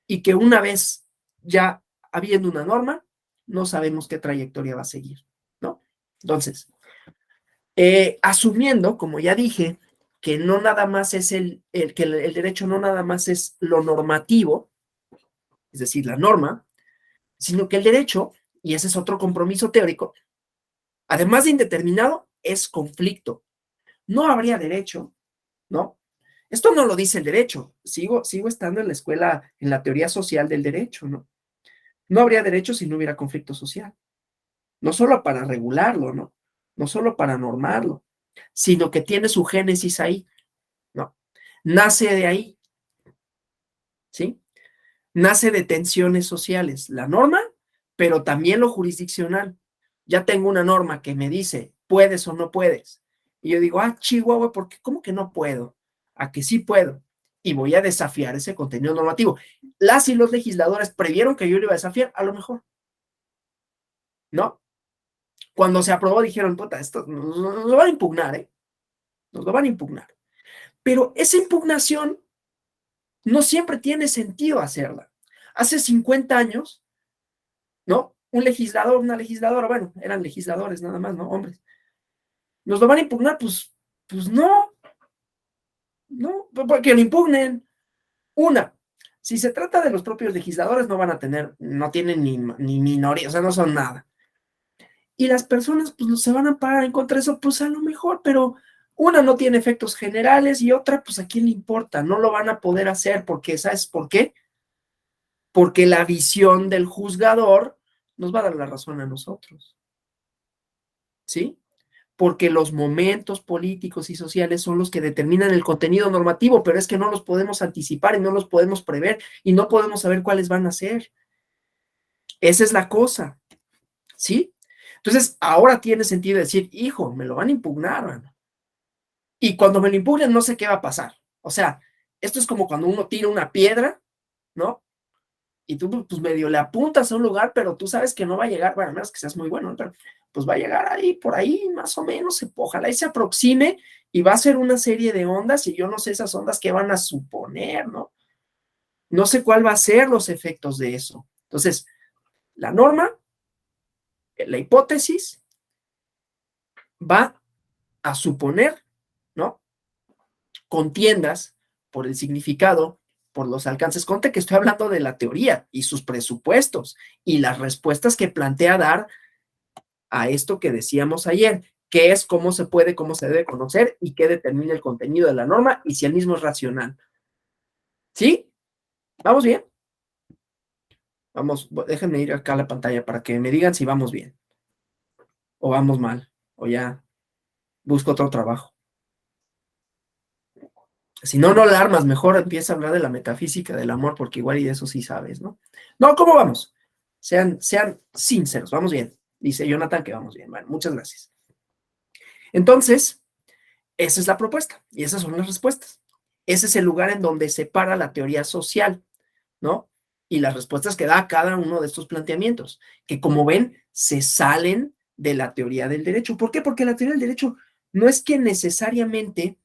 y que una vez ya habiendo una norma, no sabemos qué trayectoria va a seguir, ¿no? Entonces, asumiendo, como ya dije, que no nada más es que el derecho no nada más es lo normativo, es decir, la norma, sino que el derecho, y ese es otro compromiso teórico, además de indeterminado, es conflicto. No habría derecho, ¿no? Esto no lo dice el derecho, sigo estando en la escuela, en la teoría social del derecho, ¿no? No habría derecho si no hubiera conflicto social, no solo para regularlo, ¿no? No solo para normarlo, sino que tiene su génesis ahí, ¿no? Nace de ahí, ¿sí? Nace de tensiones sociales, la norma, pero también lo jurisdiccional. Ya tengo una norma que me dice, puedes o no puedes. Y yo digo, Chihuahua, ¿por qué? ¿Cómo que no puedo? A que sí puedo. Y voy a desafiar ese contenido normativo. Las y los legisladores previeron que yo lo iba a desafiar, a lo mejor, ¿no? Cuando se aprobó dijeron, puta, esto nos lo van a impugnar, ¿eh? Nos lo van a impugnar. Pero esa impugnación no siempre tiene sentido hacerla. Hace 50 años, ¿no? Un legislador, una legisladora, bueno, eran legisladores nada más, ¿no? Hombres. ¿Nos lo van a impugnar? Pues no, porque lo impugnen. Una, si se trata de los propios legisladores, no van a tener, no tienen ni minoría, o sea, no son nada. Y las personas, pues, se van a parar en contra de eso, pues a lo mejor, pero una no tiene efectos generales y otra, pues a quién le importa, no lo van a poder hacer porque, ¿sabes por qué? Porque la visión del juzgador nos va a dar la razón a nosotros, ¿sí? Porque los momentos políticos y sociales son los que determinan el contenido normativo, pero es que no los podemos anticipar y no los podemos prever y no podemos saber cuáles van a ser. Esa es la cosa, ¿sí? Entonces, ahora tiene sentido decir, hijo, me lo van a impugnar, mano. Y cuando me lo impugnen, no sé qué va a pasar. O sea, esto es como cuando uno tira una piedra, ¿no? Y tú, pues, medio le apuntas a un lugar, pero tú sabes que no va a llegar, bueno, a menos que seas muy bueno, ¿no? Pero pues va a llegar ahí, por ahí, más o menos, ojalá y se aproxime y va a ser una serie de ondas y yo no sé esas ondas qué van a suponer, ¿no? No sé cuál va a ser los efectos de eso. Entonces, la norma, la hipótesis, va a suponer, ¿no? Contiendas por el significado, por los alcances. Conte que estoy hablando de la teoría y sus presupuestos y las respuestas que plantea dar a esto que decíamos ayer, que es cómo se puede, cómo se debe conocer y qué determina el contenido de la norma y si el mismo es racional. ¿Sí? ¿Vamos bien? Vamos, déjenme ir acá a la pantalla para que me digan si vamos bien o vamos mal o ya busco otro trabajo. Si no, no la armas, mejor empieza a hablar de la metafísica del amor, porque igual y de eso sí sabes, ¿no? No, ¿cómo vamos? Sean sinceros, vamos bien. Dice Jonathan que vamos bien. Bueno, muchas gracias. Entonces, esa es la propuesta y esas son las respuestas. Ese es el lugar en donde se para la teoría social, ¿no? Y las respuestas que da cada uno de estos planteamientos, que como ven, se salen de la teoría del derecho. ¿Por qué? Porque la teoría del derecho no es que necesariamente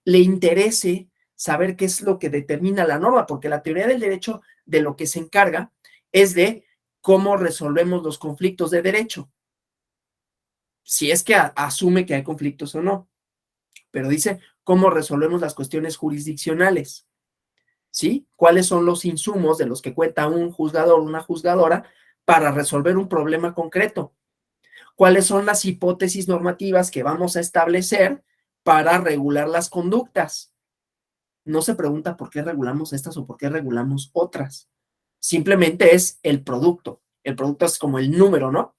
le interese saber qué es lo que determina la norma, porque la teoría del derecho de lo que se encarga es de cómo resolvemos los conflictos de derecho, si es que asume que hay conflictos o no, pero dice cómo resolvemos las cuestiones jurisdiccionales, ¿sí? ¿Cuáles son los insumos de los que cuenta un juzgador o una juzgadora para resolver un problema concreto? ¿Cuáles son las hipótesis normativas que vamos a establecer para regular las conductas? No se pregunta por qué regulamos estas o por qué regulamos otras. Simplemente es el producto. El producto es como el número, ¿no?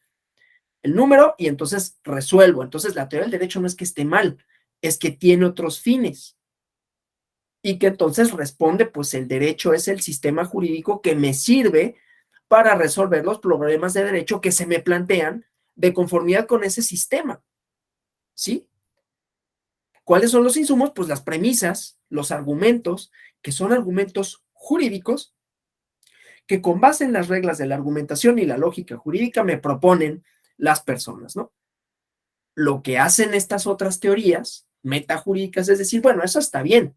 El número y entonces resuelvo. Entonces la teoría del derecho no es que esté mal, es que tiene otros fines. Y que entonces responde, pues el derecho es el sistema jurídico que me sirve para resolver los problemas de derecho que se me plantean de conformidad con ese sistema. ¿Sí? ¿Cuáles son los insumos? Pues las premisas, los argumentos, que son argumentos jurídicos, que con base en las reglas de la argumentación y la lógica jurídica me proponen las personas, ¿no? Lo que hacen estas otras teorías metajurídicas es decir, bueno, eso está bien.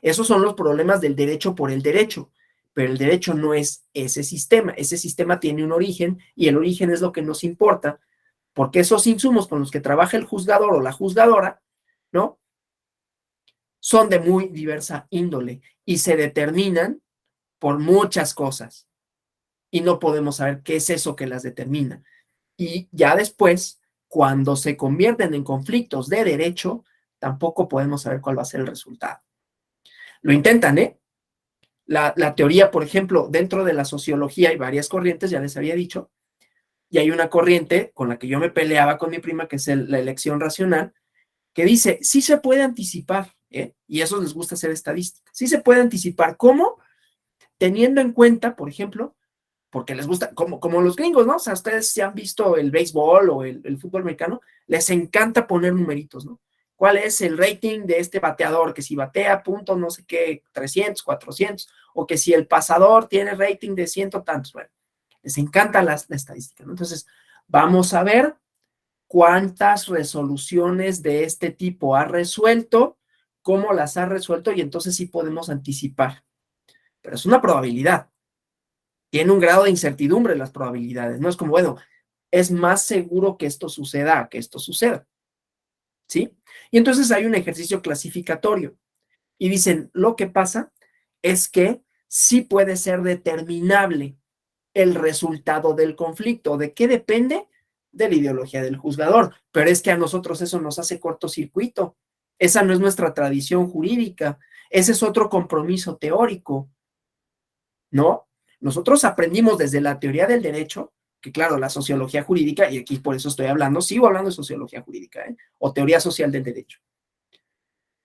Esos son los problemas del derecho por el derecho, pero el derecho no es ese sistema tiene un origen y el origen es lo que nos importa, porque esos insumos con los que trabaja el juzgador o la juzgadora, ¿no? Son de muy diversa índole y se determinan por muchas cosas y no podemos saber qué es eso que las determina. Y ya después, cuando se convierten en conflictos de derecho, tampoco podemos saber cuál va a ser el resultado. Lo intentan, ¿eh? La teoría, por ejemplo, dentro de la sociología hay varias corrientes, ya les había dicho, y hay una corriente con la que yo me peleaba con mi prima, que es la elección racional, que dice, sí se puede anticipar, ¿eh? Y a eso les gusta hacer estadística, sí se puede anticipar. ¿Cómo? Teniendo en cuenta, por ejemplo, porque les gusta, como los gringos, ¿no? O sea, ustedes si han visto el béisbol o el fútbol americano, les encanta poner numeritos, ¿no? ¿Cuál es el rating de este bateador? Que si batea punto no sé qué, 300, 400, o que si el pasador tiene rating de ciento tantos. Bueno, les encanta la estadística, ¿no? Entonces, vamos a ver cuántas resoluciones de este tipo ha resuelto, cómo las ha resuelto, y entonces sí podemos anticipar. Pero es una probabilidad. Tiene un grado de incertidumbre las probabilidades. No es como, bueno, es más seguro que esto suceda a que esto suceda. ¿Sí? Y entonces hay un ejercicio clasificatorio. Y dicen, lo que pasa es que sí puede ser determinable el resultado del conflicto. ¿De qué depende? De la ideología del juzgador. Pero es que a nosotros eso nos hace cortocircuito. Esa no es nuestra tradición jurídica. Ese es otro compromiso teórico, ¿no? Nosotros aprendimos desde la teoría del derecho, que claro, la sociología jurídica, y aquí por eso estoy hablando, sigo hablando de sociología jurídica, o teoría social del derecho.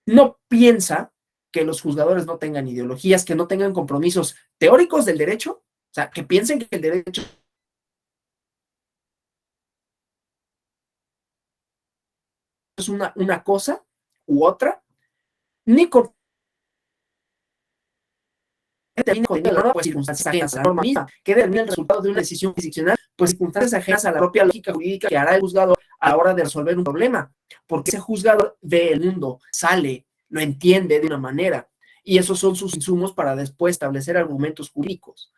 No piensa que los juzgadores no tengan ideologías, que no tengan compromisos teóricos del derecho, o sea, que piensen que el derecho es una cosa u otra, ni con pues circunstancias ajenas a la norma misma, que determina el resultado de una decisión jurisdiccional, pues circunstancias ajenas a la propia lógica jurídica que hará el juzgador a la hora de resolver un problema, porque ese juzgador ve el mundo, sale, lo entiende de una manera, y esos son sus insumos para después establecer argumentos jurídicos.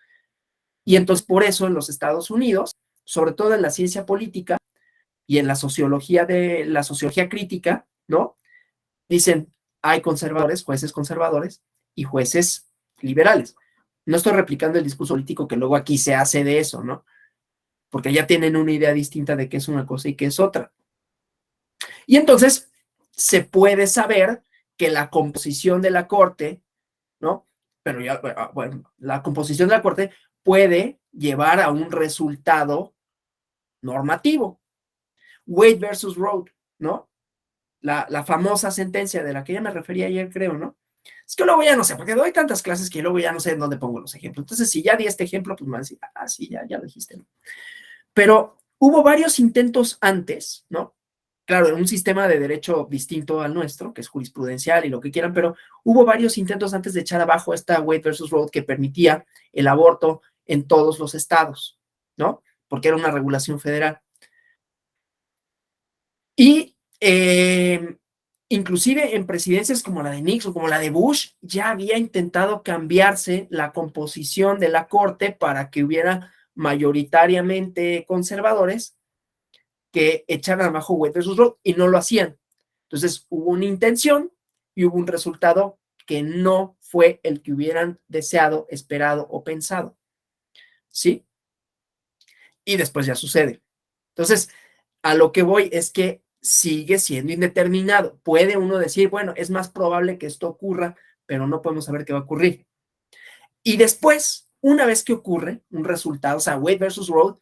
Y entonces por eso en los Estados Unidos, sobre todo en la ciencia política y en la sociología crítica, ¿no? Dicen, hay conservadores, jueces conservadores y jueces liberales. No estoy replicando el discurso político que luego aquí se hace de eso, ¿no? porque ya tienen una idea distinta de qué es una cosa y qué es otra. Y entonces se puede saber que la composición de la corte, ¿no? Pero ya, bueno, la composición de la corte puede llevar a un resultado normativo. Wade versus Roe, ¿no? La famosa sentencia de la que ya me refería ayer, creo, ¿no? Es que luego ya no sé, porque doy tantas clases que luego ya no sé en dónde pongo los ejemplos. Entonces, si ya di este ejemplo, pues me van a decir, ah, sí, ya lo dijiste, ¿no? Pero hubo varios intentos antes, ¿no? Claro, en un sistema de derecho distinto al nuestro, que es jurisprudencial y lo que quieran, pero hubo varios intentos antes de echar abajo esta Wade versus Roe que permitía el aborto en todos los estados, ¿no? Porque era una regulación federal. Y inclusive en presidencias como la de Nixon, como la de Bush, ya había intentado cambiarse la composición de la corte para que hubiera mayoritariamente conservadores que echaran abajo Wade versus Roe y no lo hacían. Entonces hubo una intención y hubo un resultado que no fue el que hubieran deseado, esperado o pensado. ¿Sí? Y después ya sucede. Entonces, a lo que voy es que sigue siendo indeterminado. Puede uno decir, bueno, es más probable que esto ocurra, pero no podemos saber qué va a ocurrir. Y después, una vez que ocurre un resultado, o sea, Wade versus Roe,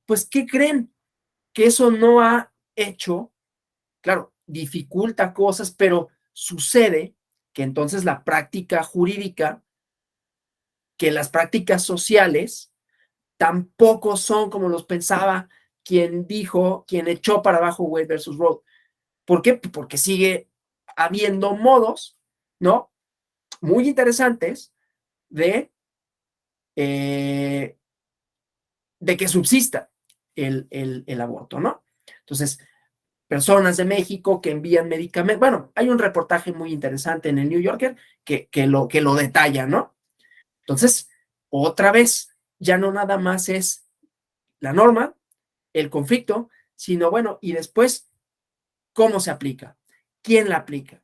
pues, ¿qué creen? Que eso no ha hecho, claro, dificulta cosas, pero sucede que entonces la práctica jurídica, que las prácticas sociales tampoco son como los pensaba quien dijo, quien echó para abajo Wade versus Roe. ¿Por qué? Porque sigue habiendo modos, ¿no? Muy interesantes de, eh, de que subsista el aborto, ¿no? Entonces, personas de México que envían medicamentos. Bueno, hay un reportaje muy interesante en el New Yorker que lo detalla, ¿no? Entonces, otra vez, ya no nada más es la norma, el conflicto, sino bueno, y después, ¿cómo se aplica? ¿Quién la aplica?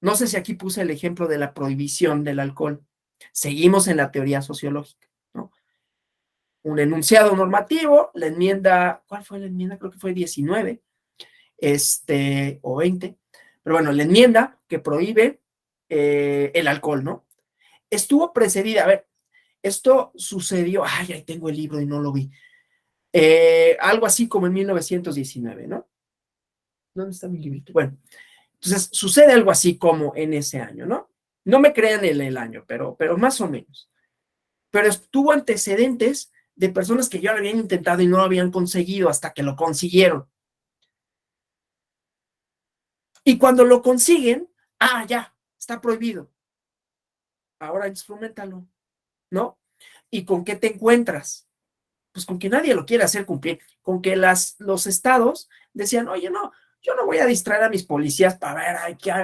No sé si aquí puse el ejemplo de la prohibición del alcohol. Seguimos en la teoría sociológica, ¿no? Un enunciado normativo, la enmienda, ¿cuál fue la enmienda? Creo que fue 19, o 20, pero bueno, la enmienda que prohíbe el alcohol, ¿no? Estuvo precedida, a ver, esto sucedió, ay, ahí tengo el libro y no lo vi, algo así como en 1919, ¿no? ¿Dónde está mi librito? Bueno, entonces sucede algo así como en ese año, ¿no? No me crean el año, pero más o menos. Pero tuvo antecedentes de personas que ya lo habían intentado y no lo habían conseguido hasta que lo consiguieron. Y cuando lo consiguen, ya, está prohibido. Ahora instrumentalo, ¿no? ¿Y con qué te encuentras? Pues con que nadie lo quiere hacer cumplir, con que los estados decían, oye, no, yo no voy a distraer a mis policías para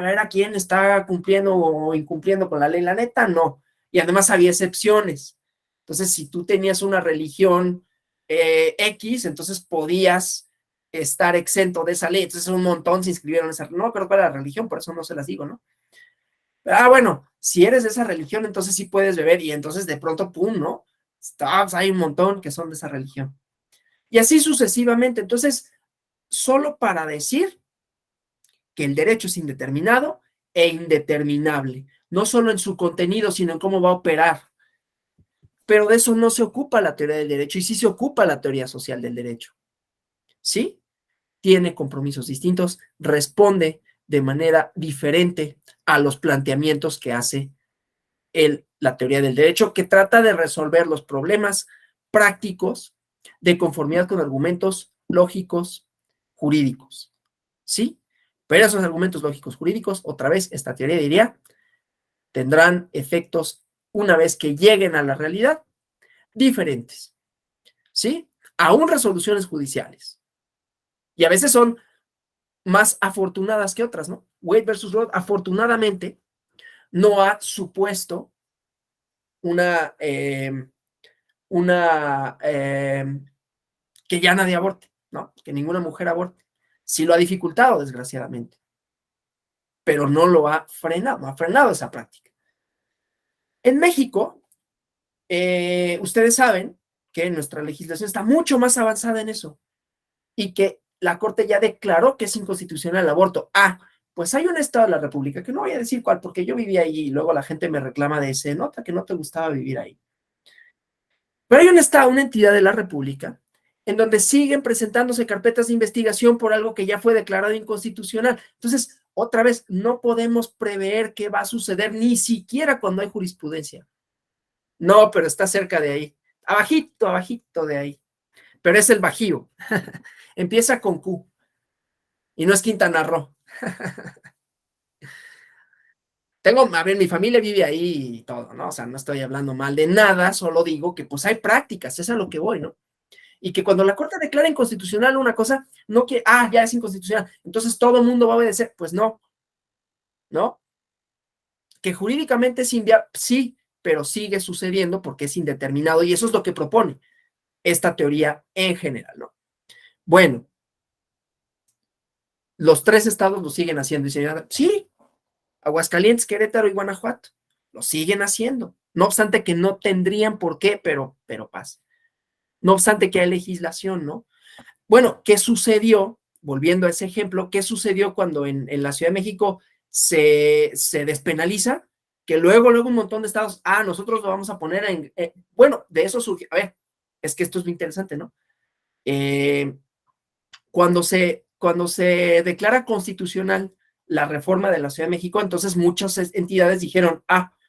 ver a quién está cumpliendo o incumpliendo con la ley, la neta, no. Y además había excepciones. Entonces, si tú tenías una religión X, entonces podías estar exento de esa ley. Entonces, un montón se inscribieron en esa, no creo que era la religión, por eso no se las digo, ¿no? Bueno, si eres de esa religión, entonces sí puedes beber y entonces de pronto, pum, ¿no? Hay un montón que son de esa religión. Y así sucesivamente. Entonces, solo para decir que el derecho es indeterminado e indeterminable, no solo en su contenido, sino en cómo va a operar. Pero de eso no se ocupa la teoría del derecho y sí se ocupa la teoría social del derecho. ¿Sí? Tiene compromisos distintos, responde de manera diferente a los planteamientos que hace la teoría del derecho, que trata de resolver los problemas prácticos de conformidad con argumentos lógicos jurídicos. ¿Sí? Pero esos argumentos lógicos jurídicos, otra vez, esta teoría diría, tendrán efectos una vez que lleguen a la realidad diferentes. ¿Sí? Aún resoluciones judiciales. Y a veces son más afortunadas que otras, ¿no? Wade versus Roe, afortunadamente, no ha supuesto una que ya nadie aborte, ¿no? Que ninguna mujer aborte. Sí lo ha dificultado, desgraciadamente, pero no lo ha frenado, no ha frenado esa práctica. En México, ustedes saben que nuestra legislación está mucho más avanzada en eso y que la Corte ya declaró que es inconstitucional el aborto. Pues hay un estado de la República, que no voy a decir cuál, porque yo vivía ahí y luego la gente me reclama de ese, nota que no te gustaba vivir ahí. Pero hay un estado, una entidad de la República, en donde siguen presentándose carpetas de investigación por algo que ya fue declarado inconstitucional. Entonces, otra vez, no podemos prever qué va a suceder, ni siquiera cuando hay jurisprudencia. No, pero está cerca de ahí. Abajito, abajito de ahí. Pero es el Bajío. Empieza con Q. Y no es Quintana Roo. A ver, mi familia vive ahí y todo, ¿no? O sea, no estoy hablando mal de nada, solo digo que pues hay prácticas, es a lo que voy, ¿no? Y que cuando la Corte declara inconstitucional una cosa, no que, ya es inconstitucional, entonces todo el mundo va a obedecer, pues no, ¿no? Que jurídicamente es inviable, sí, pero sigue sucediendo porque es indeterminado y eso es lo que propone esta teoría en general, ¿no? Bueno, los 3 estados lo siguen haciendo, y señora, sí, Aguascalientes, Querétaro y Guanajuato, lo siguen haciendo, no obstante que no tendrían por qué, pero pasa. No obstante que hay legislación, ¿no? Bueno, ¿qué sucedió? Volviendo a ese ejemplo, ¿qué sucedió cuando en la Ciudad de México se despenaliza? Que luego un montón de estados, nosotros lo vamos a poner bueno, de eso surge, a ver, es que esto es muy interesante, ¿no? Cuando se declara constitucional la reforma de la Ciudad de México, entonces muchas entidades dijeron,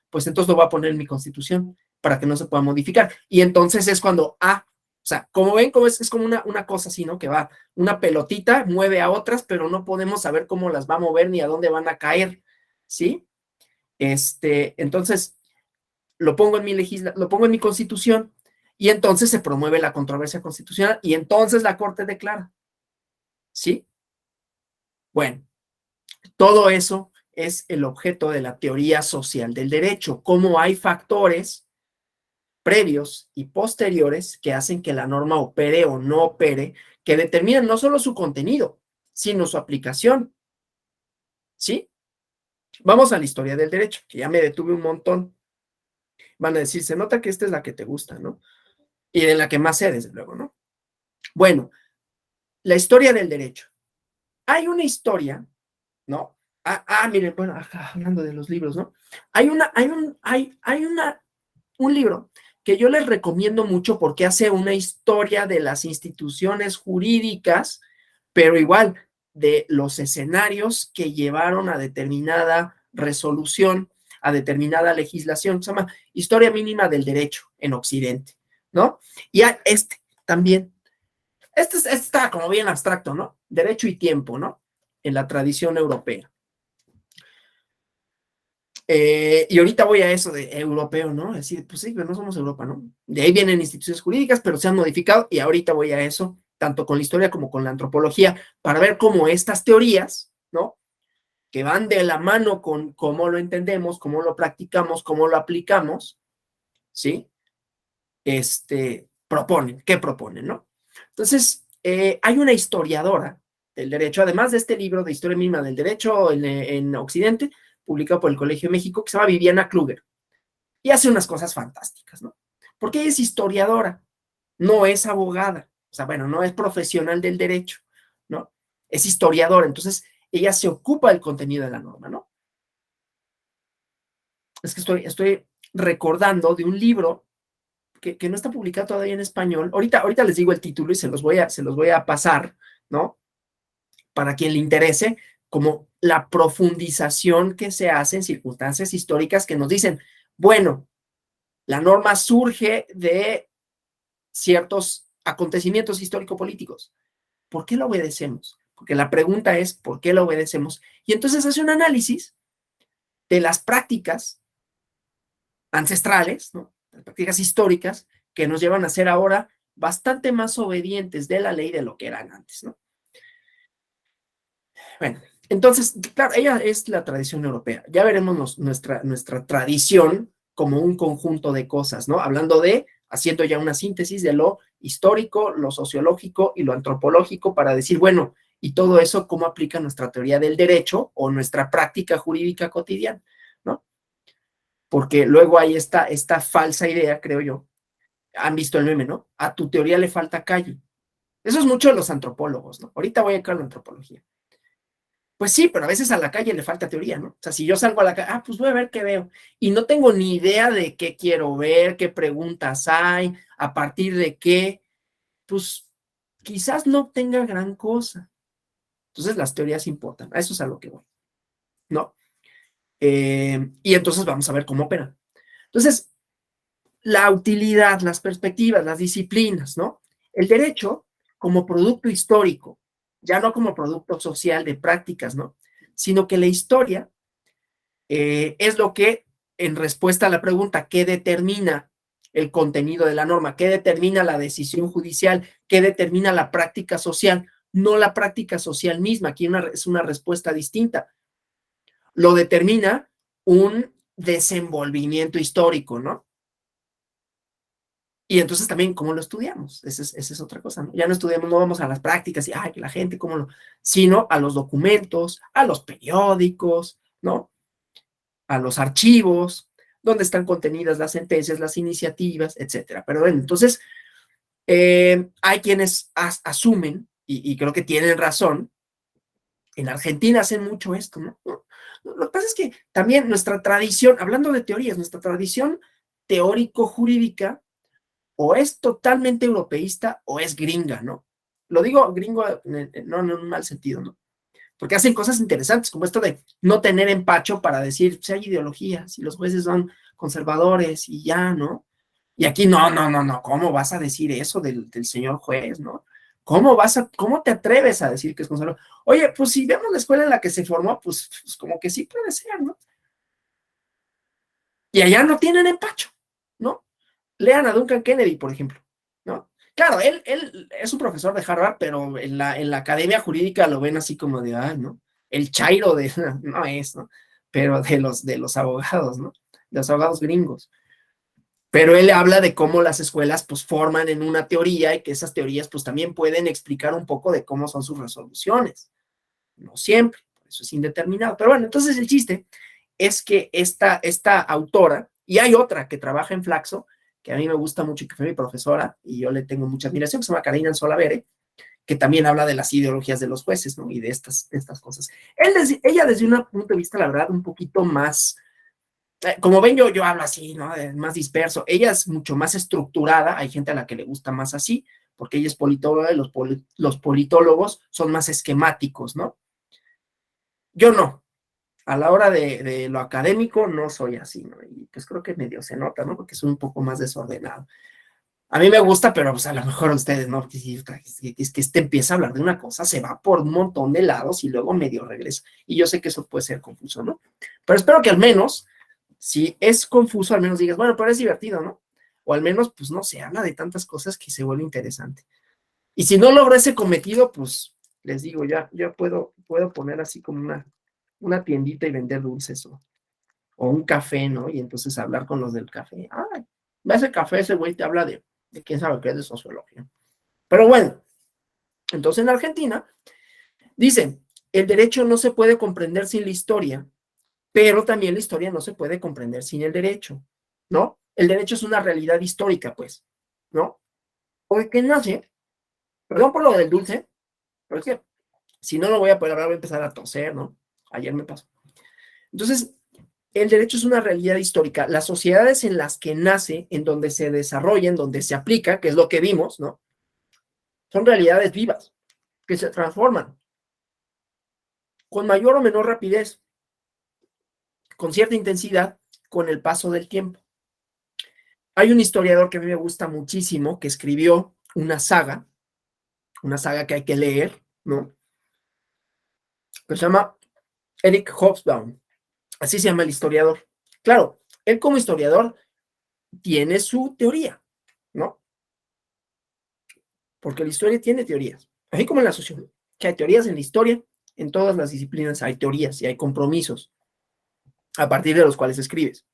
pues entonces lo voy a poner en mi constitución para que no se pueda modificar. Y entonces es cuando, o sea, como ven, es como una cosa así, ¿no? Que va, una pelotita mueve a otras, pero no podemos saber cómo las va a mover ni a dónde van a caer, ¿sí? Entonces, lo pongo en mi constitución y entonces se promueve la controversia constitucional y entonces la Corte declara, ¿sí? Bueno, todo eso es el objeto de la teoría social del derecho, cómo hay factores previos y posteriores que hacen que la norma opere o no opere, que determinan no solo su contenido, sino su aplicación. ¿Sí? Vamos a la historia del derecho, que ya me detuve un montón. Van a decir, se nota que esta es la que te gusta, ¿no? Y de la que más sé, desde luego, ¿no? Bueno, la historia del derecho. Hay una historia, ¿no? Miren, bueno, hablando de los libros, ¿no? Hay un libro que yo les recomiendo mucho porque hace una historia de las instituciones jurídicas, pero igual de los escenarios que llevaron a determinada resolución, a determinada legislación, se llama Historia Mínima del Derecho en Occidente, ¿no? Y también, está como bien abstracto, ¿no? Derecho y tiempo, ¿no? En la tradición europea. Y ahorita voy a eso de europeo, ¿no? Decir, pues sí, pero no somos Europa, ¿no? De ahí vienen instituciones jurídicas, pero se han modificado y ahorita voy a eso, tanto con la historia como con la antropología, para ver cómo estas teorías, ¿no? Que van de la mano con cómo lo entendemos, cómo lo practicamos, cómo lo aplicamos, ¿sí? ¿Qué proponen, ¿no? Entonces, hay una historiadora del derecho, además de este libro de Historia Mínima del Derecho en Occidente, publicado por el Colegio de México, que se llama Viviana Kluger, y hace unas cosas fantásticas, ¿no? Porque ella es historiadora, no es abogada, o sea, bueno, no es profesional del derecho, ¿no? Es historiadora, entonces ella se ocupa del contenido de la norma, ¿no? Es que estoy recordando de un libro que no está publicado todavía en español. Ahorita les digo el título y se los voy a pasar, ¿no? Para quien le interese, como la profundización que se hace en circunstancias históricas que nos dicen, bueno, la norma surge de ciertos acontecimientos histórico-políticos. ¿Por qué la obedecemos? Porque la pregunta es, ¿por qué la obedecemos? Y entonces hace un análisis de las prácticas ancestrales, ¿no? Las prácticas históricas que nos llevan a ser ahora bastante más obedientes de la ley de lo que eran antes, ¿no? Bueno, entonces, claro, ella es la tradición europea. Ya veremos nuestra tradición como un conjunto de cosas, ¿no? Haciendo ya una síntesis de lo histórico, lo sociológico y lo antropológico para decir, bueno, y todo eso, ¿cómo aplica nuestra teoría del derecho o nuestra práctica jurídica cotidiana, ¿no? Porque luego hay esta falsa idea, creo yo, Han visto el meme, ¿no? A tu teoría le falta calle. Eso es mucho de los antropólogos, ¿no? Ahorita voy a entrar a la antropología. Pues sí, pero a veces a la calle le falta teoría, ¿no? O sea, si yo salgo a la calle, pues voy a ver qué veo. Y no tengo ni idea de qué quiero ver, qué preguntas hay, a partir de qué, pues quizás no tenga gran cosa. Entonces las teorías importan, a eso es a lo que voy, ¿no? Y entonces vamos a ver cómo operan. Entonces, la utilidad, las perspectivas, las disciplinas, ¿no? El derecho como producto histórico, ya no como producto social de prácticas, ¿no? Sino que la historia es lo que, en respuesta a la pregunta, ¿qué determina el contenido de la norma? ¿Qué determina la decisión judicial? ¿Qué determina la práctica social? No la práctica social misma, aquí es una respuesta distinta. Lo determina un desenvolvimiento histórico, ¿no? Y entonces también, ¿cómo lo estudiamos? Esa es otra cosa, ¿no? Ya no estudiamos, no vamos a las prácticas y, ay, que la gente, ¿cómo lo...? Sino a los documentos, a los periódicos, ¿no? A los archivos, donde están contenidas las sentencias, las iniciativas, etcétera. Pero bueno, entonces, hay quienes asumen, y creo que tienen razón, en Argentina hacen mucho esto, ¿no? Lo que pasa es que también nuestra tradición, hablando de teorías, nuestra tradición teórico-jurídica o es totalmente europeísta o es gringa, ¿no? Lo digo gringo no en un mal sentido, ¿no? Porque hacen cosas interesantes, como esto de no tener empacho para decir, si hay ideologías, y los jueces son conservadores y ya, ¿no? Y aquí no, ¿cómo vas a decir eso del señor juez, ¿no? ¿Cómo te atreves a decir que es conservador? Oye, pues si vemos la escuela en la que se formó, pues como que sí puede ser, ¿no? Y allá no tienen empacho, ¿no? Lean a Duncan Kennedy, por ejemplo, ¿no? Claro, él es un profesor de Harvard, pero en la academia jurídica lo ven así como de, ah, ¿no? El chairo de, no es, ¿no? Pero de los abogados, ¿no? De los abogados gringos. Pero él habla de cómo las escuelas pues forman en una teoría y que esas teorías pues también pueden explicar un poco de cómo son sus resoluciones. No siempre, por eso es indeterminado. Pero bueno, entonces el chiste es que esta autora, y hay otra que trabaja en Flaxo, que a mí me gusta mucho y que fue mi profesora, y yo le tengo mucha admiración, que se llama Karina Solavere, que también habla de las ideologías de los jueces, ¿no? Y de estas cosas. Ella desde un punto de vista, la verdad, un poquito más, como ven, yo hablo así, ¿no? Más disperso. Ella es mucho más estructurada, hay gente a la que le gusta más así, porque ella es politóloga y los politólogos son más esquemáticos, ¿no? Yo no, a la hora de lo académico no soy así, ¿no? Y pues creo que medio se nota, ¿no? Porque soy un poco más desordenado. A mí me gusta, pero pues a lo mejor a ustedes, ¿no? Es que este empieza a hablar de una cosa, se va por un montón de lados y luego medio regresa. Y yo sé que eso puede ser confuso, ¿no? Pero espero que al menos, si es confuso, al menos digas, bueno, pero es divertido, ¿no? O al menos, pues no se habla de tantas cosas que se vuelve interesante. Y si no logro ese cometido, pues les digo, ya puedo poner así como una tiendita y vender dulces o un café, ¿no? Y entonces hablar con los del café. Ay, ve ese café, ese güey te habla de quién sabe qué es de sociología. Pero bueno, entonces en Argentina dicen, el derecho no se puede comprender sin la historia, pero también la historia no se puede comprender sin el derecho, ¿no? El derecho es una realidad histórica, pues, ¿no? Porque nace, perdón por lo del dulce, pero es que si no lo voy a poder hablar, voy a empezar a toser, ¿no? Ayer me pasó. Entonces, el derecho es una realidad histórica. Las sociedades en las que nace, en donde se desarrolla, en donde se aplica, que es lo que vimos, ¿no? Son realidades vivas, que se transforman con mayor o menor rapidez, con cierta intensidad, con el paso del tiempo. Hay un historiador que a mí me gusta muchísimo, que escribió una saga que hay que leer, ¿no? Que se llama Eric Hobsbawm. Así se llama el historiador. Claro, él como historiador tiene su teoría, ¿no? Porque la historia tiene teorías, así como en la sociología, que hay teorías en la historia, en todas las disciplinas hay teorías y hay compromisos a partir de los cuales escribes.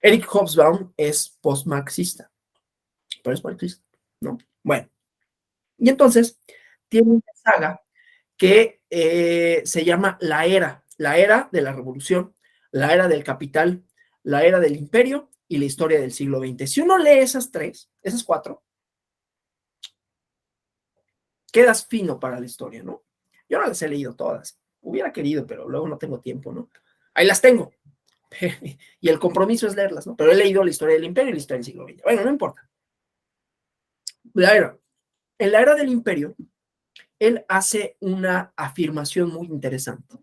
Eric Hobsbawm es postmarxista, pero es marxista, ¿no? Bueno, y entonces tiene una saga que se llama la era de la revolución, la era del capital, la era del imperio y la historia del siglo XX. Si uno lee esas cuatro, quedas fino para la historia, ¿no? Yo no las he leído todas. Hubiera querido, pero luego no tengo tiempo, ¿no? Ahí las tengo. Y el compromiso es leerlas, ¿no? Pero he leído la historia del imperio y la historia del siglo XX. Bueno, no importa. En la era del imperio, él hace una afirmación muy interesante,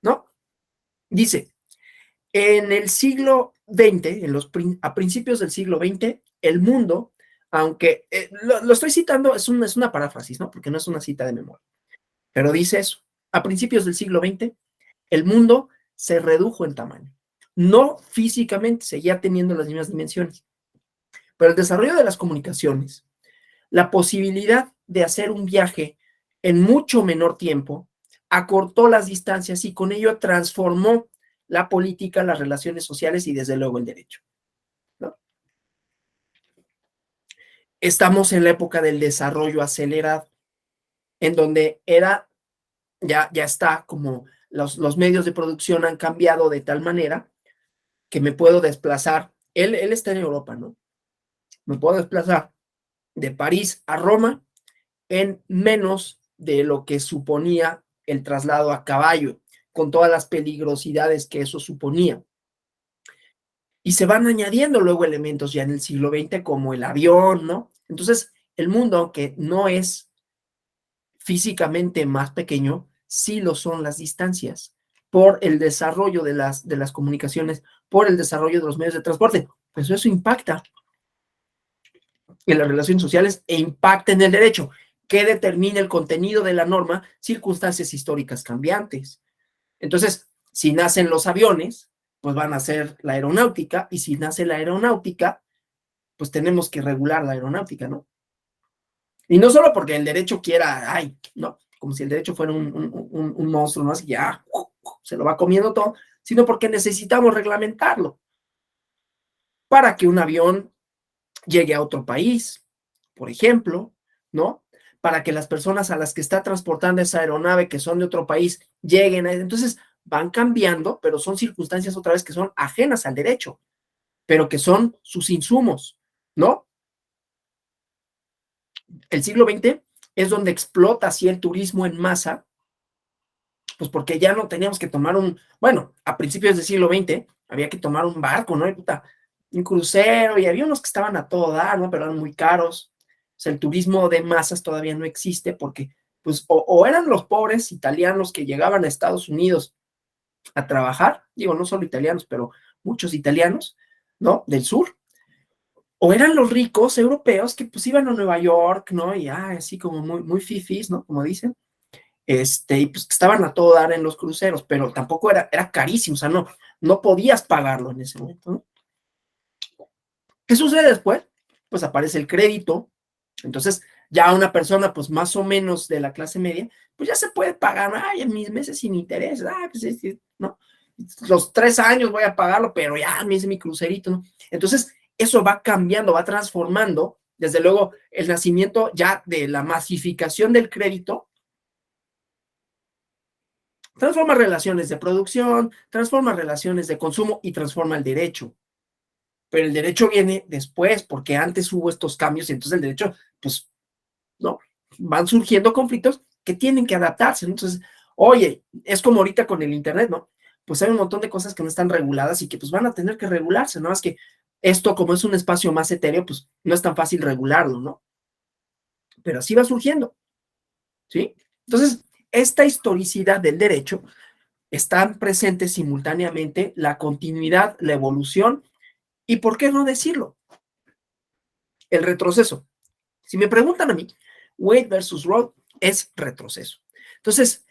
¿no? Dice, en el siglo XX, a principios del siglo XX, el mundo, aunque lo estoy citando, es una paráfrasis, ¿no? Porque no es una cita de memoria, pero dice eso. A principios del siglo XX, el mundo se redujo en tamaño. No físicamente, seguía teniendo las mismas dimensiones, pero el desarrollo de las comunicaciones, la posibilidad de hacer un viaje en mucho menor tiempo, acortó las distancias y con ello transformó la política, las relaciones sociales y desde luego el derecho, ¿no? Estamos en la época del desarrollo acelerado, en donde ya está como los medios de producción han cambiado de tal manera que me puedo desplazar. Él está en Europa, ¿no? Me puedo desplazar de París a Roma en menos de lo que suponía el traslado a caballo, con todas las peligrosidades que eso suponía. Y se van añadiendo luego elementos ya en el siglo XX como el avión, ¿no? Entonces, el mundo, aunque no es físicamente más pequeño, sí lo son las distancias, por el desarrollo de las comunicaciones, por el desarrollo de los medios de transporte. Pues eso impacta en las relaciones sociales e impacta en el derecho, que determina el contenido de la norma, circunstancias históricas cambiantes. Entonces, si nacen los aviones, pues van a ser la aeronáutica, y si nace la aeronáutica, pues tenemos que regular la aeronáutica, ¿no? Y no solo porque el derecho quiera, ay, no, como si el derecho fuera un monstruo, ¿no? Así ya se lo va comiendo todo, sino porque necesitamos reglamentarlo para que un avión llegue a otro país, por ejemplo, ¿no? Para que las personas a las que está transportando esa aeronave, que son de otro país, lleguen a... Entonces, van cambiando, pero son circunstancias otra vez que son ajenas al derecho, pero que son sus insumos, ¿no? El siglo XX es donde explota así el turismo en masa, pues porque ya no teníamos que tomar bueno, a principios del siglo XX había que tomar un barco, ¿no? Y puta, un crucero, y había unos que estaban a todo dar, ¿no? Pero eran muy caros. O sea, el turismo de masas todavía no existe porque, pues, o eran los pobres italianos que llegaban a Estados Unidos a trabajar, digo, no solo italianos, pero muchos italianos, ¿no? Del sur, o eran los ricos europeos que pues iban a Nueva York, ¿no? Y así como muy fifís, ¿no? Como dicen, y pues estaban a todo dar en los cruceros, pero tampoco era carísimo, o sea, no podías pagarlo en ese momento, ¿no? ¿Qué sucede después? Pues aparece el crédito, entonces ya una persona pues más o menos de la clase media, pues ya se puede pagar, en mis meses sin interés, pues ¿no? Los 3 años voy a pagarlo, pero ya me hice mi crucerito, ¿no? Entonces eso va cambiando, va transformando, desde luego el nacimiento ya de la masificación del crédito, transforma relaciones de producción, transforma relaciones de consumo y transforma el derecho. Pero el derecho viene después, porque antes hubo estos cambios y entonces el derecho, pues, no, van surgiendo conflictos que tienen que adaptarse. Entonces, oye, es como ahorita con el Internet, ¿no? Pues hay un montón de cosas que no están reguladas y que pues van a tener que regularse, ¿no? Es que esto, como es un espacio más etéreo, pues no es tan fácil regularlo, ¿no? Pero así va surgiendo, ¿sí? Entonces, esta historicidad del derecho están presentes simultáneamente la continuidad, la evolución y, ¿por qué no decirlo? El retroceso. Si me preguntan a mí, Wade versus Roe es retroceso. Entonces,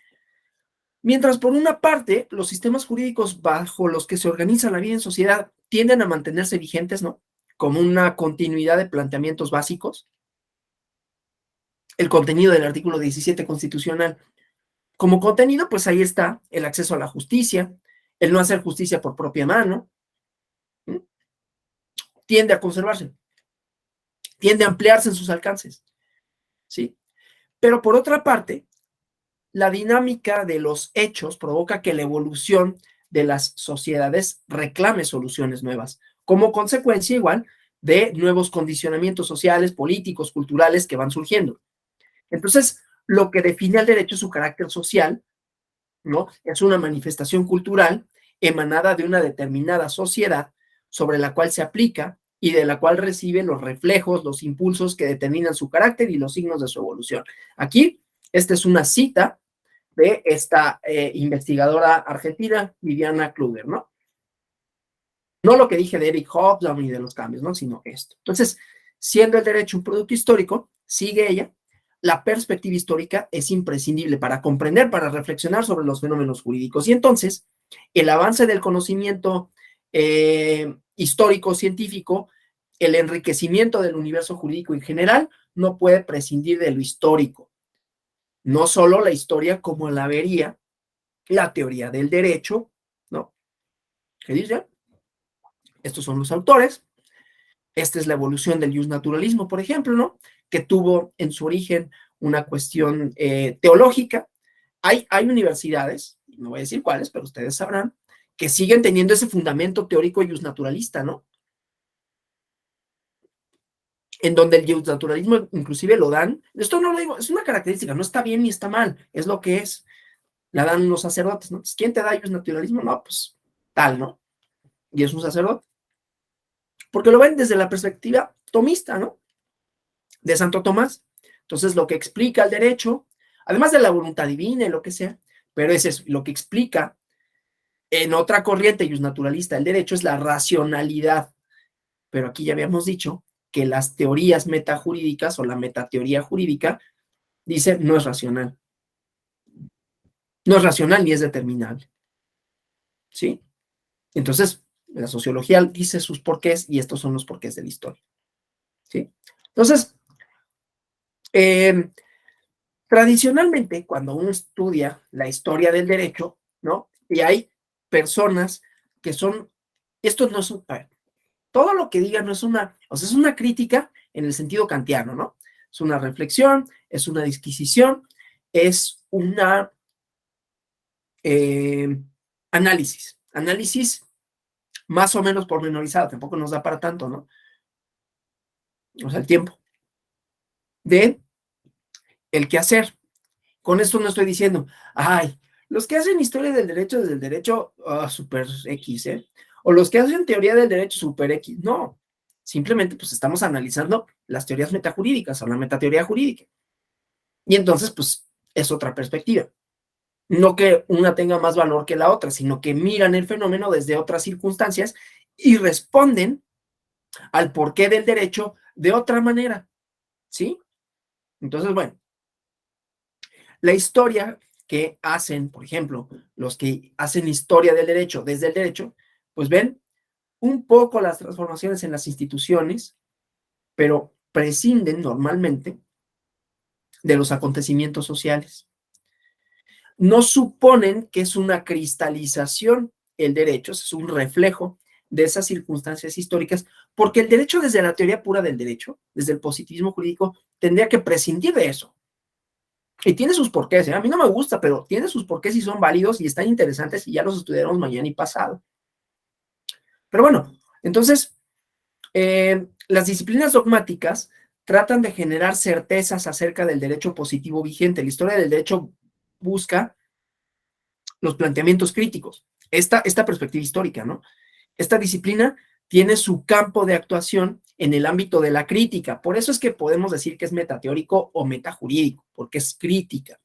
mientras por una parte los sistemas jurídicos bajo los que se organiza la vida en sociedad tienden a mantenerse vigentes, ¿no? Como una continuidad de planteamientos básicos, el contenido del artículo 17 constitucional. Como contenido, pues ahí está el acceso a la justicia, el no hacer justicia por propia mano, ¿sí? Tiende a conservarse, tiende a ampliarse en sus alcances, ¿sí? Pero por otra parte, la dinámica de los hechos provoca que la evolución de las sociedades reclame soluciones nuevas, como consecuencia igual de nuevos condicionamientos sociales, políticos, culturales que van surgiendo. Entonces, lo que define al derecho es su carácter social, ¿no? Es una manifestación cultural emanada de una determinada sociedad sobre la cual se aplica y de la cual recibe los reflejos, los impulsos que determinan su carácter y los signos de su evolución. Aquí, esta es una cita de esta investigadora argentina, Viviana Kluger, ¿no? No lo que dije de Eric Hobsbawm ni de los cambios, ¿no? Sino esto. Entonces, siendo el derecho un producto histórico, sigue ella, la perspectiva histórica es imprescindible para comprender, para reflexionar sobre los fenómenos jurídicos. Y entonces, el avance del conocimiento histórico, científico, el enriquecimiento del universo jurídico en general, no puede prescindir de lo histórico. No solo la historia como la vería la teoría del derecho, ¿no? ¿Qué dice? Estos son los autores. Esta es la evolución del justnaturalismo, por ejemplo, ¿no? Que tuvo en su origen una cuestión teológica. Hay universidades, no voy a decir cuáles, pero ustedes sabrán, que siguen teniendo ese fundamento teórico justnaturalista, ¿no? En donde el justnaturalismo inclusive lo dan, esto no lo digo, es una característica, no está bien ni está mal, es lo que es, la dan los sacerdotes, ¿no? Entonces, ¿quién te da justnaturalismo? No, pues tal, ¿no? Y es un sacerdote. Porque lo ven desde la perspectiva tomista, ¿no? De Santo Tomás. Entonces, lo que explica el derecho, además de la voluntad divina y lo que sea, pero ese es lo que explica en otra corriente justnaturalista el derecho es la racionalidad. Pero aquí ya habíamos dicho que las teorías metajurídicas o la metateoría jurídica dicen no es racional. No es racional ni es determinable. ¿Sí? Entonces, la sociología dice sus porqués y estos son los porqués de la historia. ¿Sí? Entonces, tradicionalmente, cuando uno estudia la historia del derecho, ¿no? Y hay personas que son, esto no es, a ver, todo lo que diga no es una, o sea, es una crítica en el sentido kantiano, ¿no? Es una reflexión, es una disquisición, es una análisis más o menos pormenorizado, tampoco nos da para tanto, ¿no? O sea, el tiempo de el qué hacer. Con esto no estoy diciendo, ay, los que hacen historia del derecho desde el derecho super X, ¿eh? O los que hacen teoría del derecho super X, no. Simplemente pues estamos analizando las teorías metajurídicas o la metateoría jurídica. Y entonces pues es otra perspectiva. No que una tenga más valor que la otra, sino que miran el fenómeno desde otras circunstancias y responden al porqué del derecho de otra manera, ¿sí? Entonces, bueno, la historia que hacen, por ejemplo, los que hacen historia del derecho desde el derecho, pues ven un poco las transformaciones en las instituciones, pero prescinden normalmente de los acontecimientos sociales. No suponen que es una cristalización el derecho, es un reflejo de esas circunstancias históricas, porque el derecho desde la teoría pura del derecho, desde el positivismo jurídico, tendría que prescindir de eso. Y tiene sus porqués, ¿eh? A mí no me gusta, pero tiene sus porqués y son válidos y están interesantes y ya los estudiaremos mañana y pasado. Pero bueno, entonces, las disciplinas dogmáticas tratan de generar certezas acerca del derecho positivo vigente. La historia del derecho busca los planteamientos críticos, esta perspectiva histórica, ¿no? Esta disciplina tiene su campo de actuación en el ámbito de la crítica. Por eso es que podemos decir que es metateórico o metajurídico, porque es crítica.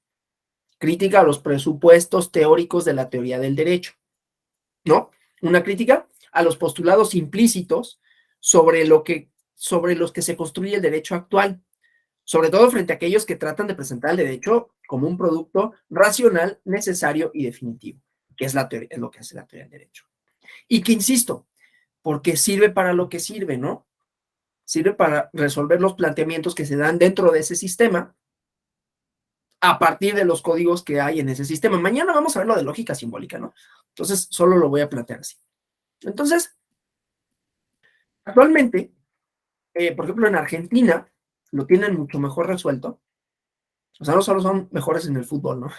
Crítica a los presupuestos teóricos de la teoría del derecho, ¿no? Una crítica a los postulados implícitos sobre los que se construye el derecho actual, sobre todo frente a aquellos que tratan de presentar el derecho como un producto racional, necesario y definitivo, que es la teoría, es lo que hace la teoría del derecho. Y que, insisto, porque sirve para lo que sirve, ¿no? Sirve para resolver los planteamientos que se dan dentro de ese sistema a partir de los códigos que hay en ese sistema. Mañana vamos a ver lo de lógica simbólica, ¿no? Entonces, solo lo voy a plantear así. Entonces, actualmente, por ejemplo, en Argentina, lo tienen mucho mejor resuelto. O sea, no solo son mejores en el fútbol, ¿no?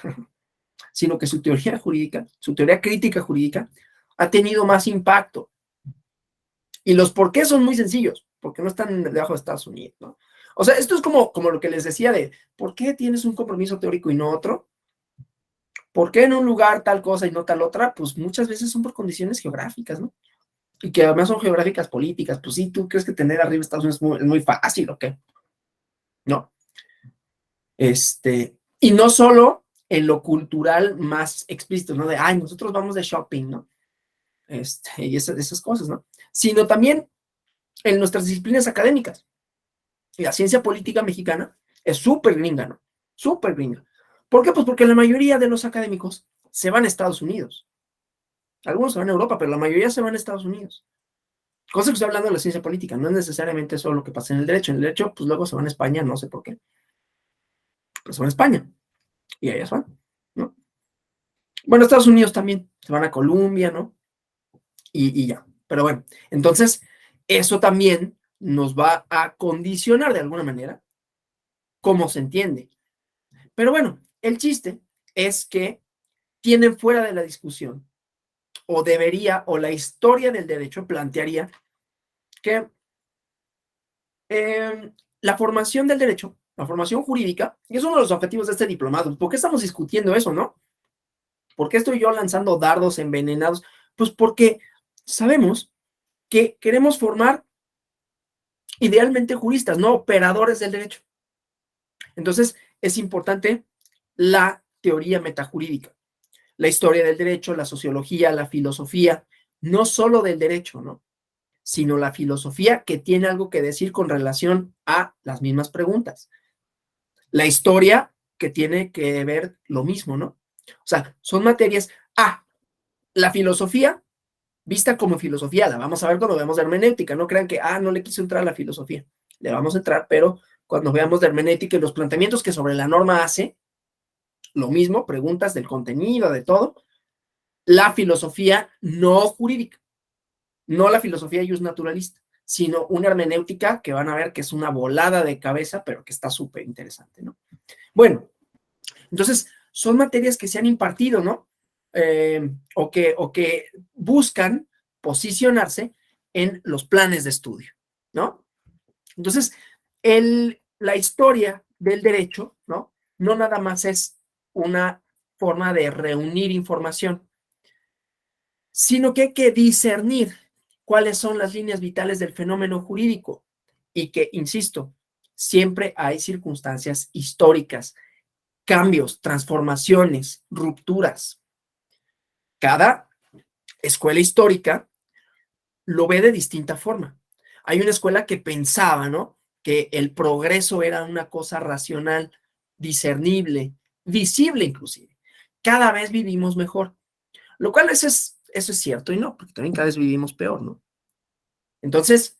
Sino que su teoría jurídica, su teoría crítica jurídica, ha tenido más impacto. Y los por qué son muy sencillos, porque no están debajo de Estados Unidos, ¿no? O sea, esto es como lo que les decía de, ¿por qué tienes un compromiso teórico y no otro? ¿Por qué en un lugar tal cosa y no tal otra? Pues muchas veces son por condiciones geográficas, ¿no? Y que además son geográficas políticas. Pues sí, ¿tú crees que tener arriba Estados Unidos es muy fácil o qué? No. Y no solo en lo cultural más explícito, ¿no? De, ay, nosotros vamos de shopping, ¿no? Y esas cosas, ¿no? Sino también en nuestras disciplinas académicas. La ciencia política mexicana es súper gringa, ¿no? Súper gringa. ¿Por qué? Pues porque la mayoría de los académicos se van a Estados Unidos. Algunos se van a Europa, pero la mayoría se van a Estados Unidos. Cosa que estoy hablando de la ciencia política, no es necesariamente solo lo que pasa en el derecho. En el derecho, pues luego se van a España, no sé por qué, pero se van a España y allá se van, ¿no? Bueno, Estados Unidos también, se van a Colombia, ¿no? Y ya. Pero bueno, entonces, eso también nos va a condicionar de alguna manera cómo se entiende. Pero bueno, el chiste es que tienen fuera de la discusión, o debería, o la historia del derecho plantearía que la formación del derecho, la formación jurídica, y es uno de los objetivos de este diplomado. ¿Por qué estamos discutiendo eso, no? ¿Por qué estoy yo lanzando dardos envenenados? Pues porque sabemos que queremos formar idealmente juristas, no operadores del derecho. Entonces, es importante la teoría metajurídica, la historia del derecho, la sociología, la filosofía, no solo del derecho, ¿no? Sino la filosofía que tiene algo que decir con relación a las mismas preguntas. La historia que tiene que ver lo mismo, ¿no? O sea, son materias. La filosofía, vista como filosofía, la vamos a ver cuando veamos de hermenéutica. No crean que, no le quiso entrar a la filosofía. Le vamos a entrar, pero cuando veamos de hermenéutica y los planteamientos que sobre la norma hace, lo mismo, preguntas del contenido, de todo, la filosofía no jurídica, no la filosofía jus naturalista, sino una hermenéutica que van a ver que es una volada de cabeza, pero que está súper interesante, ¿no? Bueno, entonces, son materias que se han impartido, ¿no? O que buscan posicionarse en los planes de estudio, ¿no? Entonces, la historia del derecho, ¿no? No nada más es una forma de reunir información, sino que hay que discernir cuáles son las líneas vitales del fenómeno jurídico y que, insisto, siempre hay circunstancias históricas, cambios, transformaciones, rupturas. Cada escuela histórica lo ve de distinta forma. Hay una escuela que pensaba, ¿no? Que el progreso era una cosa racional, discernible, visible inclusive. Cada vez vivimos mejor, lo cual eso es cierto y no, porque también cada vez vivimos peor, ¿no? Entonces,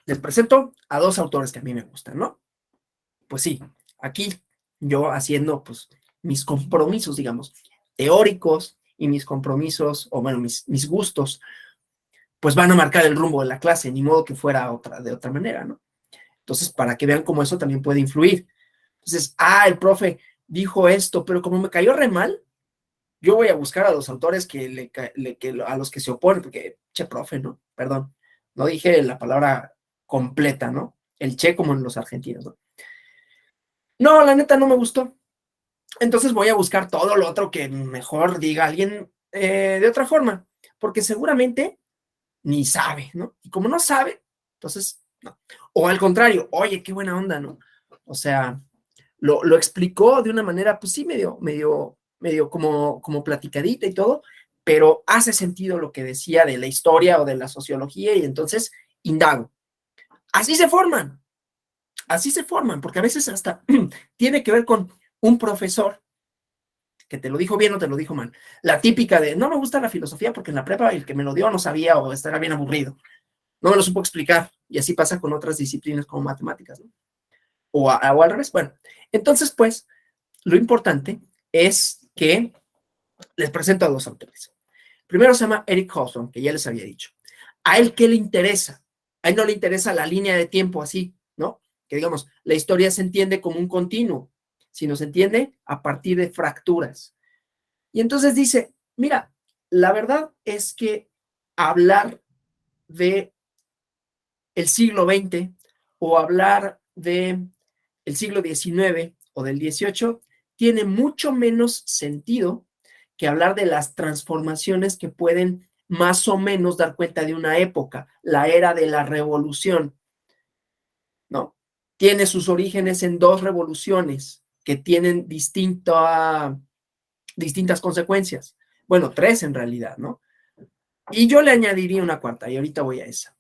les presento a dos autores que a mí me gustan, ¿no? Pues sí, aquí yo haciendo pues mis compromisos, digamos, teóricos y mis compromisos, o bueno, mis gustos, pues van a marcar el rumbo de la clase, ni modo que fuera de otra manera, ¿no? Entonces, para que vean cómo eso también puede influir. Entonces, el profe dijo esto, pero como me cayó re mal, yo voy a buscar a los autores a los que se oponen, porque, profe, ¿no? Perdón, no dije la palabra completa, ¿no? El como en los argentinos, ¿no? No, la neta no me gustó. Entonces voy a buscar todo lo otro que mejor diga alguien de otra forma, porque seguramente ni sabe, ¿no? Y como no sabe, entonces, no. O al contrario, oye, qué buena onda, ¿no? O sea, lo explicó de una manera, pues sí, medio como platicadita y todo, pero hace sentido lo que decía de la historia o de la sociología y entonces indago. Así se forman, porque a veces hasta tiene que ver con un profesor que te lo dijo bien o te lo dijo mal. La típica de, no me gusta la filosofía porque en la prepa el que me lo dio no sabía o estaba bien aburrido. No me lo supo explicar. Y así pasa con otras disciplinas como matemáticas, ¿no? O al revés. Bueno, entonces, pues, lo importante es que les presento a dos autores. Primero se llama Eric Hobsbawm, que ya les había dicho. ¿A él qué le interesa? A él no le interesa la línea de tiempo así, ¿no? Que digamos, la historia se entiende como un continuo, sino se entiende a partir de fracturas. Y entonces dice, mira, la verdad es que hablar de el siglo XX o hablar de el siglo XIX o del XVIII tiene mucho menos sentido que hablar de las transformaciones que pueden más o menos dar cuenta de una época, la era de la revolución, ¿no? Tiene sus orígenes en dos revoluciones que tienen distintas consecuencias. Bueno, tres en realidad, ¿no? Y yo le añadiría una cuarta, y ahorita voy a esa.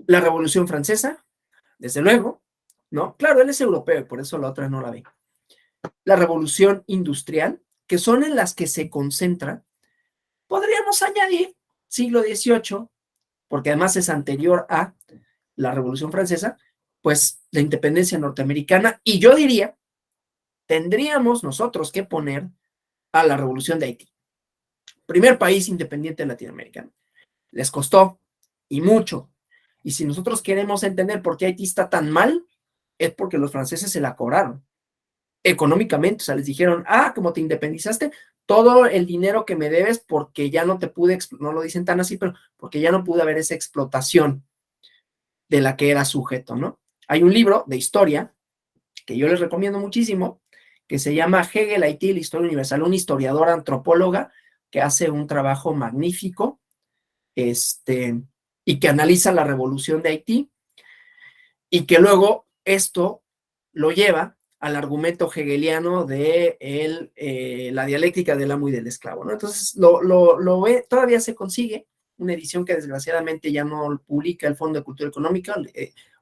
La Revolución Francesa, desde luego, ¿no? Claro, él es europeo y por eso la otra no la ve. La Revolución Industrial, que son en las que se concentra, podríamos añadir siglo XVIII, porque además es anterior a la Revolución Francesa, pues la independencia norteamericana, y yo diría, tendríamos nosotros que poner a la Revolución de Haití, primer país independiente latinoamericano. Les costó, y mucho, y si nosotros queremos entender por qué Haití está tan mal, es porque los franceses se la cobraron económicamente, o sea, les dijeron, como te independizaste, todo el dinero que me debes porque ya no te pude, no lo dicen tan así, pero porque ya no pude haber esa explotación de la que era sujeto, ¿no? Hay un libro de historia que yo les recomiendo muchísimo, que se llama Hegel, Haití, la historia universal, una historiadora antropóloga que hace un trabajo magnífico, y que analiza la revolución de Haití, y que luego esto lo lleva al argumento hegeliano de la dialéctica del amo y del esclavo, ¿no? Entonces, lo ve, todavía se consigue una edición que desgraciadamente ya no publica el Fondo de Cultura Económica,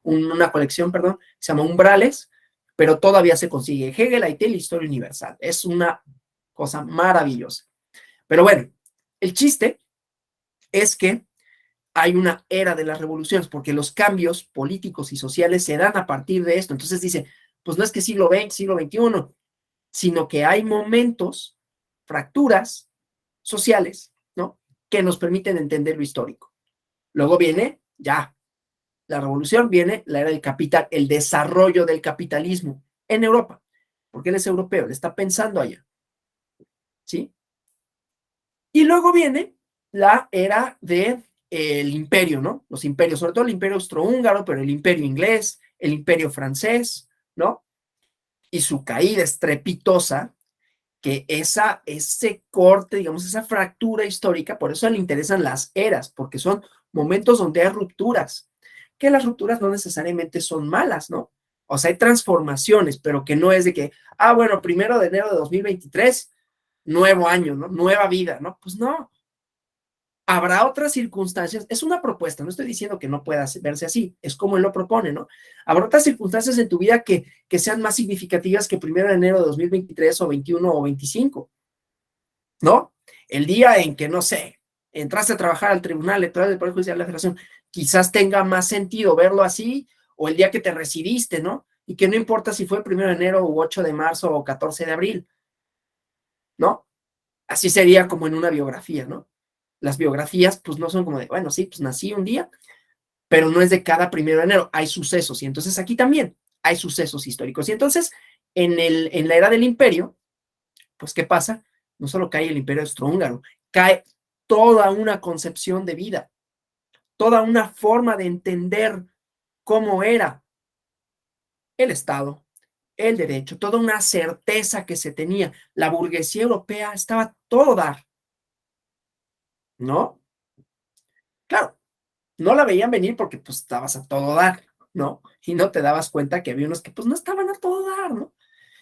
una colección, perdón, se llama Umbrales, pero todavía se consigue. Hegel, Haití, la historia universal. Es una cosa maravillosa. Pero bueno, el chiste es que hay una era de las revoluciones, porque los cambios políticos y sociales se dan a partir de esto. Entonces dice, pues no es que siglo XX, siglo XXI, sino que hay momentos, fracturas sociales, ¿no? Que nos permiten entender lo histórico. Luego viene, ya, la revolución, viene la era del capital, el desarrollo del capitalismo en Europa, porque él es europeo, le está pensando allá, ¿sí? Y luego viene la era de el imperio, ¿no? Los imperios, sobre todo el imperio austrohúngaro, pero el imperio inglés, el imperio francés, ¿no? Y su caída estrepitosa, que ese corte, digamos, esa fractura histórica, por eso le interesan las eras, porque son momentos donde hay rupturas, que las rupturas no necesariamente son malas, ¿no? O sea, hay transformaciones, pero que no es de que, bueno, 1 de enero de 2023, nuevo año, ¿no? Nueva vida, ¿no? Pues no, habrá otras circunstancias, es una propuesta, no estoy diciendo que no pueda verse así, es como él lo propone, ¿no? Habrá otras circunstancias en tu vida que sean más significativas que 1 de enero de 2023 o 21 o 25, ¿no? El día en que, no sé, entraste a trabajar al Tribunal Electoral del Poder Judicial de la Federación, quizás tenga más sentido verlo así, o el día que te recibiste, ¿no? Y que no importa si fue 1 de enero u 8 de marzo o 14 de abril, ¿no? Así sería como en una biografía, ¿no? Las biografías, pues no son como de, bueno, sí, pues nací un día, pero no es de cada 1 de enero, hay sucesos, y entonces aquí también hay sucesos históricos. Y entonces, en la era del imperio, pues, ¿qué pasa? No solo cae el imperio austrohúngaro, cae toda una concepción de vida, toda una forma de entender cómo era el Estado, el derecho, toda una certeza que se tenía. La burguesía europea estaba a todo dar, ¿no? Claro, no la veían venir porque pues estabas a todo dar, ¿no? Y no te dabas cuenta que había unos que pues no estaban a todo dar, ¿no?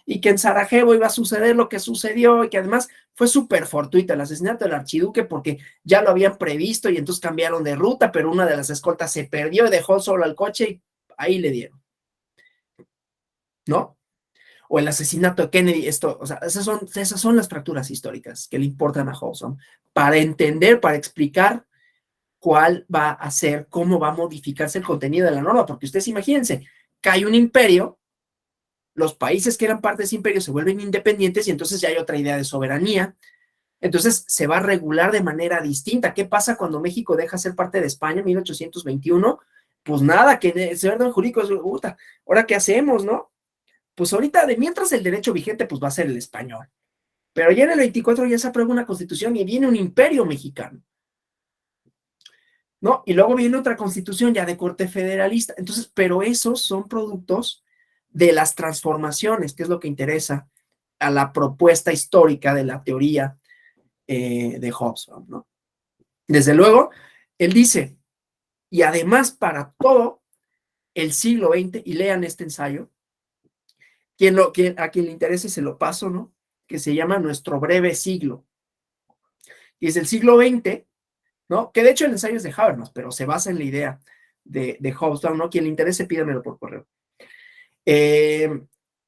Y que en Sarajevo iba a suceder lo que sucedió y que además fue súper fortuito el asesinato del archiduque porque ya lo habían previsto y entonces cambiaron de ruta, pero una de las escoltas se perdió y dejó solo al coche y ahí le dieron, ¿no? O el asesinato de Kennedy, esto, o sea, esas son las fracturas históricas que le importan a Hobson para entender, para explicar cuál va a ser, cómo va a modificarse el contenido de la norma, porque ustedes imagínense, cae un imperio, los países que eran parte de ese imperio se vuelven independientes y entonces ya hay otra idea de soberanía, entonces se va a regular de manera distinta. ¿Qué pasa cuando México deja ser parte de España en 1821? Pues nada, que ese orden jurídico es, puta, ¿ahora qué hacemos, no? Pues ahorita, de mientras el derecho vigente, pues va a ser el español. Pero ya en el 24 ya se aprueba una constitución y viene un imperio mexicano. ¿no? Y luego viene otra constitución ya de corte federalista. Entonces, pero esos son productos de las transformaciones, que es lo que interesa a la propuesta histórica de la teoría de Hobsbawm, ¿no? Desde luego, él dice, y además para todo el siglo XX, y lean este ensayo, a quien le interese se lo paso, ¿no? Que se llama Nuestro breve siglo. Y es el siglo XX, ¿no? Que de hecho el ensayo es de Habermas, pero se basa en la idea de Hobsbawm, ¿no? Quien le interese, pídamelo por correo.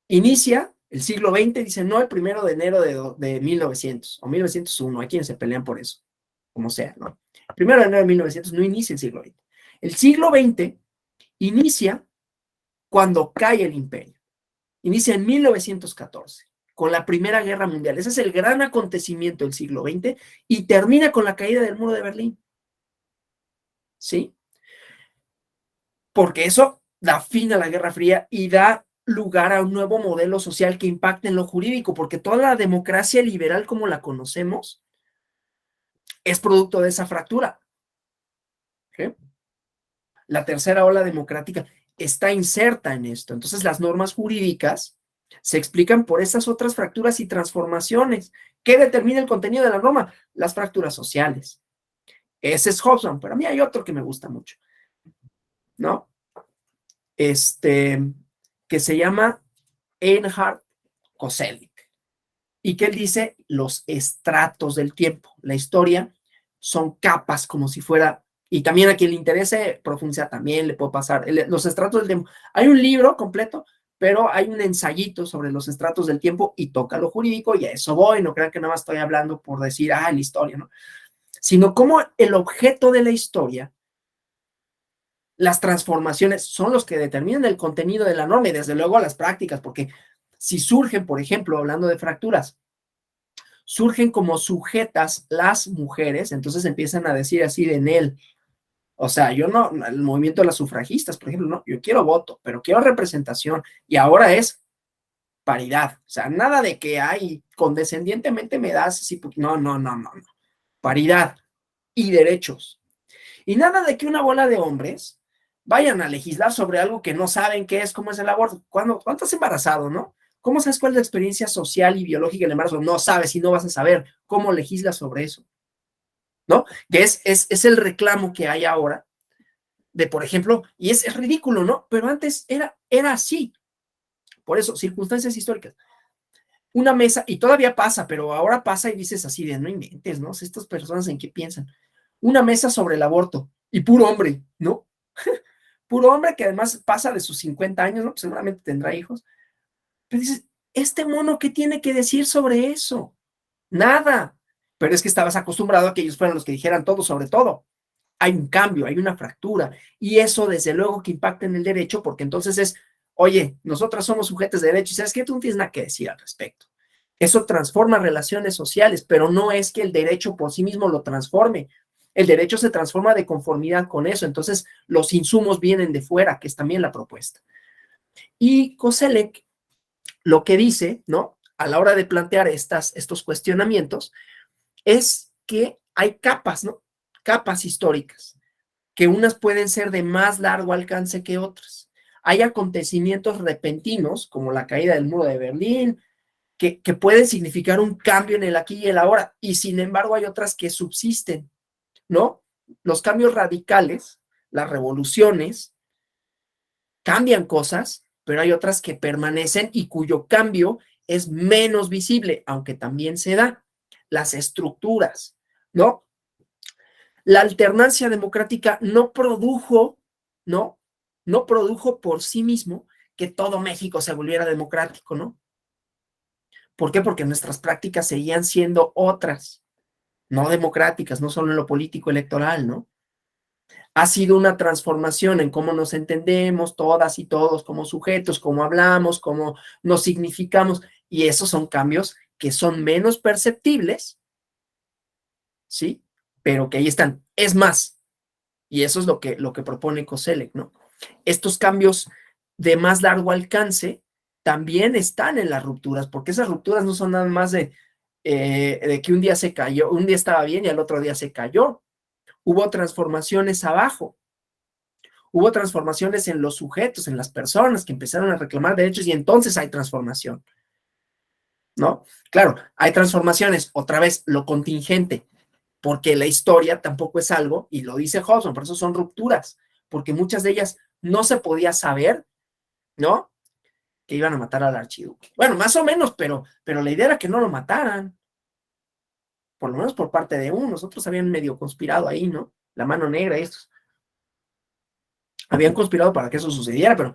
Inicia el siglo XX, dice, no el 1 de enero de 1900 o 1901, hay quienes se pelean por eso, como sea, ¿no? El 1 de enero de 1900 no inicia el siglo XX. El siglo XX inicia cuando cae el imperio. Inicia en 1914, con la Primera Guerra Mundial. Ese es el gran acontecimiento del siglo XX y termina con la caída del muro de Berlín. ¿Sí? Porque eso da fin a la Guerra Fría y da lugar a un nuevo modelo social que impacte en lo jurídico, porque toda la democracia liberal como la conocemos es producto de esa fractura. ¿Sí? La tercera ola democrática está inserta en esto. Entonces las normas jurídicas se explican por esas otras fracturas y transformaciones. ¿Qué determina el contenido de la norma? Las fracturas sociales. Ese es Hobsbawm, pero a mí hay otro que me gusta mucho, ¿no? Que se llama Einhard Koselleck, y que él dice los estratos del tiempo. La historia son capas, como si fuera, y también a quien le interese profundizar también le puedo pasar los estratos del tiempo. Hay un libro completo, pero hay un ensayito sobre los estratos del tiempo y toca lo jurídico, y a eso voy, no crean que nada más estoy hablando por decir, la historia, ¿no? Sino como el objeto de la historia, las transformaciones son los que determinan el contenido de la norma y desde luego las prácticas, porque si surgen, por ejemplo, hablando de fracturas, surgen como sujetas las mujeres, entonces empiezan a decir así de en él. O sea, yo no, el movimiento de las sufragistas, por ejemplo, no, yo quiero voto, pero quiero representación, y ahora es paridad. O sea, nada de que, condescendientemente me das, así, no, no, no, no, no. Paridad y derechos. Y nada de que una bola de hombres vayan a legislar sobre algo que no saben qué es, cómo es el aborto. ¿Cuándo estás embarazado, no? ¿Cómo sabes cuál es la experiencia social y biológica del embarazo? No sabes y no vas a saber cómo legislas sobre eso, ¿no? Que es el reclamo que hay ahora de, por ejemplo, y es ridículo, ¿no? Pero antes era así. Por eso, circunstancias históricas. Una mesa, y todavía pasa, pero ahora pasa y dices así de, no inventes, ¿no? Estas personas en qué piensan. Una mesa sobre el aborto, y puro hombre, ¿no? Puro hombre que además pasa de sus 50 años, ¿no? Pues seguramente tendrá hijos. Pero dices, ¿este mono qué tiene que decir sobre eso? Nada. Pero es que estabas acostumbrado a que ellos fueran los que dijeran todo sobre todo. Hay un cambio, hay una fractura, y eso desde luego que impacta en el derecho, porque entonces es, oye, nosotros somos sujetos de derecho, y ¿sabes qué? Tú no tienes nada que decir al respecto. Eso transforma relaciones sociales, pero no es que el derecho por sí mismo lo transforme. El derecho se transforma de conformidad con eso, entonces los insumos vienen de fuera, que es también la propuesta. Y Koselleck lo que dice, ¿no? A la hora de plantear estos cuestionamientos, es que hay capas, ¿no? Capas históricas, que unas pueden ser de más largo alcance que otras. Hay acontecimientos repentinos, como la caída del muro de Berlín, que pueden significar un cambio en el aquí y el ahora, y sin embargo hay otras que subsisten, ¿no? Los cambios radicales, las revoluciones, cambian cosas, pero hay otras que permanecen y cuyo cambio es menos visible, aunque también se da. Las estructuras, ¿no? La alternancia democrática no produjo, ¿no? No produjo por sí mismo que todo México se volviera democrático, ¿no? ¿Por qué? Porque nuestras prácticas seguían siendo otras, no democráticas, no solo en lo político electoral, ¿no? Ha sido una transformación en cómo nos entendemos todas y todos como sujetos, cómo hablamos, cómo nos significamos, y esos son cambios que son menos perceptibles, ¿sí? Pero que ahí están. Es más, y eso es lo que propone Koselleck, ¿no? Estos cambios de más largo alcance también están en las rupturas, porque esas rupturas no son nada más de que un día se cayó, un día estaba bien y al otro día se cayó. hubo transformaciones abajo, hubo transformaciones en los sujetos, en las personas que empezaron a reclamar derechos y entonces hay transformación, ¿no? Claro, hay transformaciones, otra vez, lo contingente, porque la historia tampoco es algo, y lo dice Hobson, por eso son rupturas, porque muchas de ellas no se podía saber, ¿no? Que iban a matar al archiduque. Bueno, más o menos, pero la idea era que no lo mataran, por lo menos por parte de unos, otros habían medio conspirado ahí, ¿no? La mano negra, estos habían conspirado para que eso sucediera, pero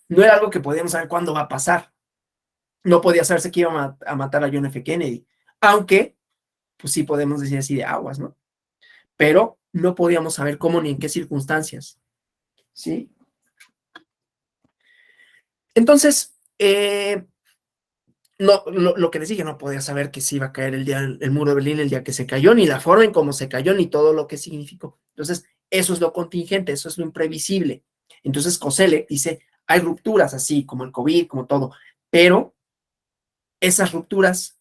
no era algo que podíamos saber cuándo va a pasar. No podía saberse que iban a matar a John F. Kennedy, aunque, pues sí podemos decir así de aguas, ¿no? Pero no podíamos saber cómo ni en qué circunstancias, ¿sí? Entonces, no, lo que les dije, no podía saber que se iba a caer el muro de Berlín el día que se cayó, ni la forma en cómo se cayó, ni todo lo que significó. Entonces, eso es lo contingente, eso es lo imprevisible. Entonces, Koselleck dice, hay rupturas así, como el COVID, como todo, pero esas rupturas,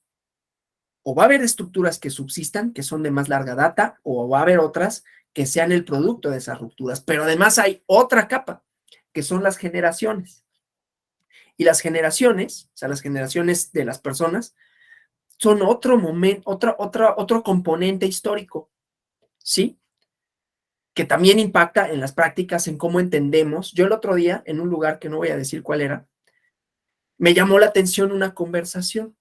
o va a haber estructuras que subsistan, que son de más larga data, o va a haber otras que sean el producto de esas rupturas. Pero además hay otra capa, que son las generaciones. Y las generaciones, o sea, las generaciones de las personas, son otro momento, otro componente histórico, ¿sí? Que también impacta en las prácticas, en cómo entendemos. Yo el otro día, en un lugar que no voy a decir cuál era, me llamó la atención una conversación.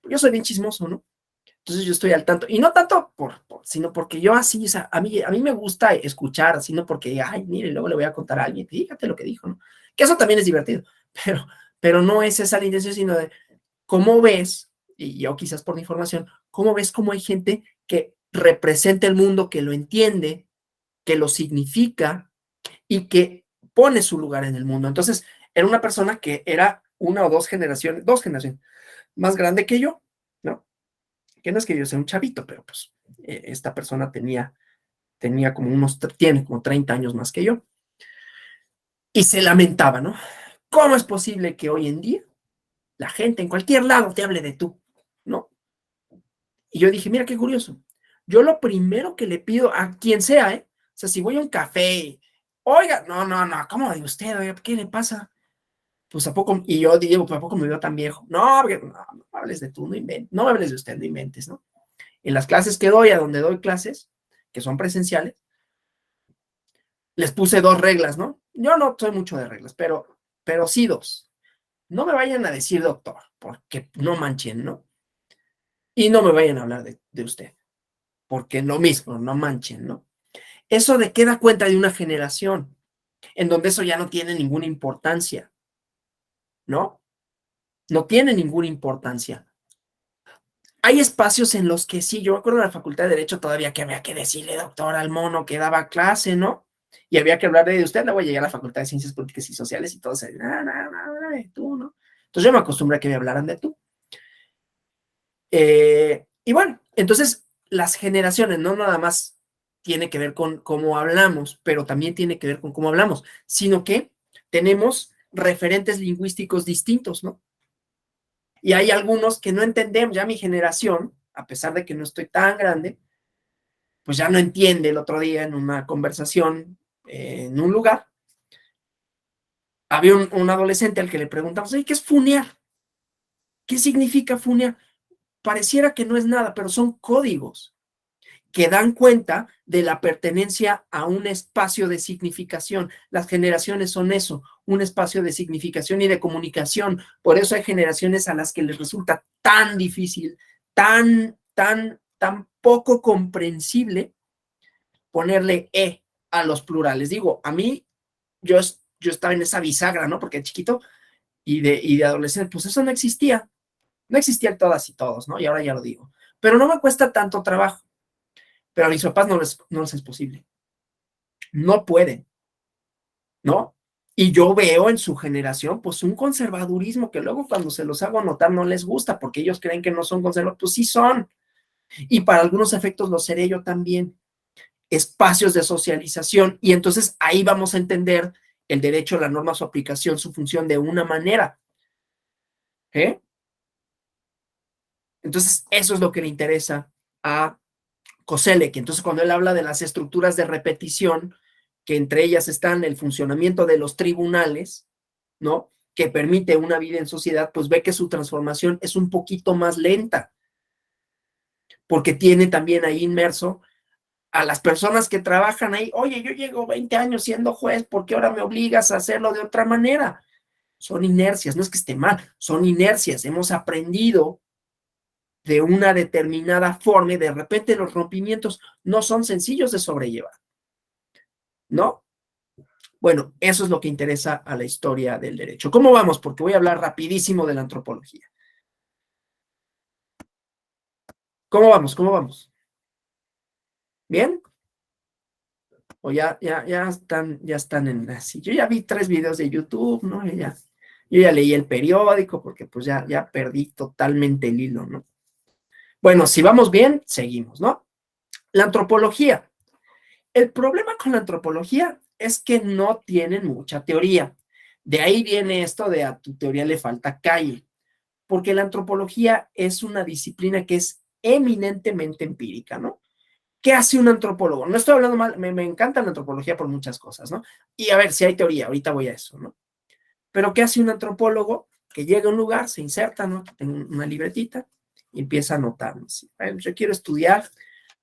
Yo soy bien chismoso, ¿no? Entonces yo estoy al tanto, y no tanto sino porque yo así, o sea, a mí me gusta escuchar, así no porque, ay, mire, luego le voy a contar a alguien, fíjate lo que dijo, ¿no? Que eso también es divertido, pero, pero no es esa la intención, sino de cómo ves, y yo quizás por mi información, cómo ves cómo hay gente que representa el mundo, que lo entiende, que lo significa y que pone su lugar en el mundo. Entonces, era una persona que era una o dos generaciones más grande que yo, ¿no? Que no es que yo sea un chavito, pero pues esta persona tenía como tiene como 30 años más que yo. Y se lamentaba, ¿no? ¿Cómo es posible que hoy en día la gente en cualquier lado te hable de tú, ¿no? Y yo dije, mira qué curioso. Yo lo primero que le pido a quien sea, ¿eh? O sea, si voy a un café, oiga, no, ¿cómo de usted? Oiga, ¿qué le pasa? Pues a poco, y yo digo, pues a poco me veo tan viejo. No, no hables de tú, no inventes, no me hables de usted, no inventes, ¿no? En las clases que doy, a donde doy clases, que son presenciales, les puse dos reglas, ¿no? Yo no soy mucho de reglas, pero sí dos. No me vayan a decir doctor, porque no manchen, ¿no? Y no me vayan a hablar de usted, porque lo mismo, no manchen, ¿no? Eso de qué da cuenta de una generación, en donde eso ya no tiene ninguna importancia, ¿no? No tiene ninguna importancia. Hay espacios en los que sí, yo me acuerdo de la Facultad de Derecho todavía que había que decirle doctor al mono que daba clase, ¿no? Y había que hablar de usted, luego llegué a la Facultad de Ciencias Políticas y Sociales y todo se tú, ¿no? Entonces yo me acostumbré a que me hablaran de tú. Y bueno, entonces las generaciones no nada más tiene que ver con cómo hablamos, pero también tiene que ver con cómo hablamos, sino que tenemos referentes lingüísticos distintos, ¿no? Y hay algunos que no entendemos, ya mi generación, a pesar de que no estoy tan grande, pues ya no entiende. El otro día en una conversación en un lugar, había un adolescente al que le preguntamos, ¿qué es funear? ¿Qué significa funear? Pareciera que no es nada, pero son códigos que dan cuenta de la pertenencia a un espacio de significación. Las generaciones son eso, un espacio de significación y de comunicación. Por eso hay generaciones a las que les resulta tan difícil, tan poco comprensible ponerle a los plurales. Digo, a mí, yo estaba en esa bisagra, ¿no? Porque de chiquito y de adolescente, pues eso no existía. No existían todas y todos, ¿no? Y ahora ya lo digo. Pero no me cuesta tanto trabajo. Pero a mis papás no les es posible. No pueden, ¿no? Y yo veo en su generación, pues, un conservadurismo que luego cuando se los hago notar no les gusta, porque ellos creen que no son conservadores, pues sí son. Y para algunos efectos lo seré yo también. Espacios de socialización, y entonces ahí vamos a entender el derecho, la norma, su aplicación, su función de una manera. ¿Eh? Entonces, eso es lo que le interesa a Koselleck. Entonces, cuando él habla de las estructuras de repetición, que entre ellas están el funcionamiento de los tribunales, ¿no? Que permite una vida en sociedad, pues ve que su transformación es un poquito más lenta, porque tiene también ahí inmerso a las personas que trabajan ahí. Oye, yo llevo 20 años siendo juez, ¿por qué ahora me obligas a hacerlo de otra manera? Son inercias, no es que esté mal, son inercias. Hemos aprendido de una determinada forma y de repente los rompimientos no son sencillos de sobrellevar, ¿no? Bueno, eso es lo que interesa a la historia del derecho. ¿Cómo vamos? Porque voy a hablar rapidísimo de la antropología. ¿Cómo vamos? ¿Cómo vamos? ¿Bien? O ya están en así. Yo ya vi 3 videos de YouTube, ¿no? Yo ya leí el periódico porque pues ya perdí totalmente el hilo, ¿no? Bueno, si vamos bien, seguimos, ¿no? La antropología. El problema con la antropología es que no tienen mucha teoría. De ahí viene esto de a tu teoría le falta calle, porque la antropología es una disciplina que es eminentemente empírica, ¿no? ¿Qué hace un antropólogo? No estoy hablando mal, me encanta la antropología por muchas cosas, ¿no? Y a ver si hay teoría, ahorita voy a eso, ¿no? Pero ¿qué hace un antropólogo? Que llega a un lugar, se inserta, ¿no? En una libretita y empieza a anotar, ¿no? Yo quiero estudiar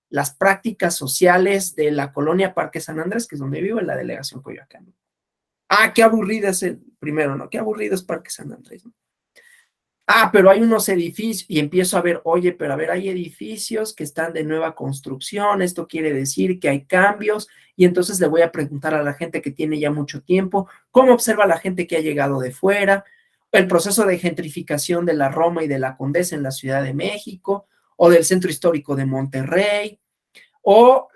las prácticas sociales de la colonia Parque San Andrés, que es donde vivo, en la delegación Coyoacán. Ah, qué aburrida es el primero, ¿no? Qué aburrido es Parque San Andrés, ¿no? Ah, pero hay unos edificios y empiezo a ver, oye, pero a ver, hay edificios que están de nueva construcción, esto quiere decir que hay cambios y entonces le voy a preguntar a la gente que tiene ya mucho tiempo, ¿cómo observa la gente que ha llegado de fuera? El proceso de gentrificación de la Roma y de la Condesa en la Ciudad de México o del centro histórico de Monterrey o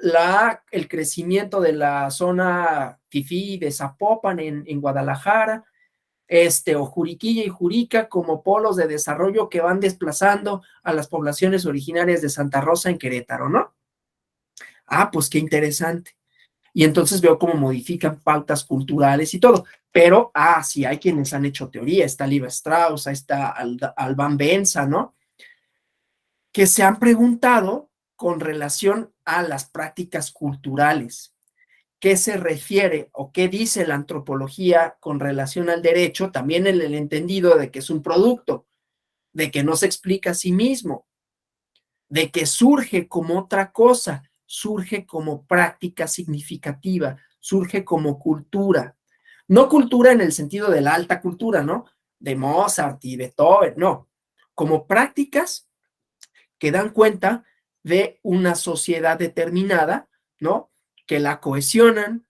el crecimiento de la zona fifí de Zapopan en Guadalajara, o Juriquilla y Jurica como polos de desarrollo que van desplazando a las poblaciones originarias de Santa Rosa en Querétaro, ¿no? Ah, pues qué interesante. Y entonces veo cómo modifican pautas culturales y todo. Pero, sí hay quienes han hecho teoría. Está Liva Strauss, ahí está Alban Benza, ¿no? Que se han preguntado con relación a las prácticas culturales. ¿Qué se refiere o qué dice la antropología con relación al derecho? También en el entendido de que es un producto, de que no se explica a sí mismo, de que surge como otra cosa, surge como práctica significativa, surge como cultura. No cultura en el sentido de la alta cultura, ¿no? De Mozart y Beethoven, no. Como prácticas que dan cuenta de una sociedad determinada, ¿no? Que la cohesionan,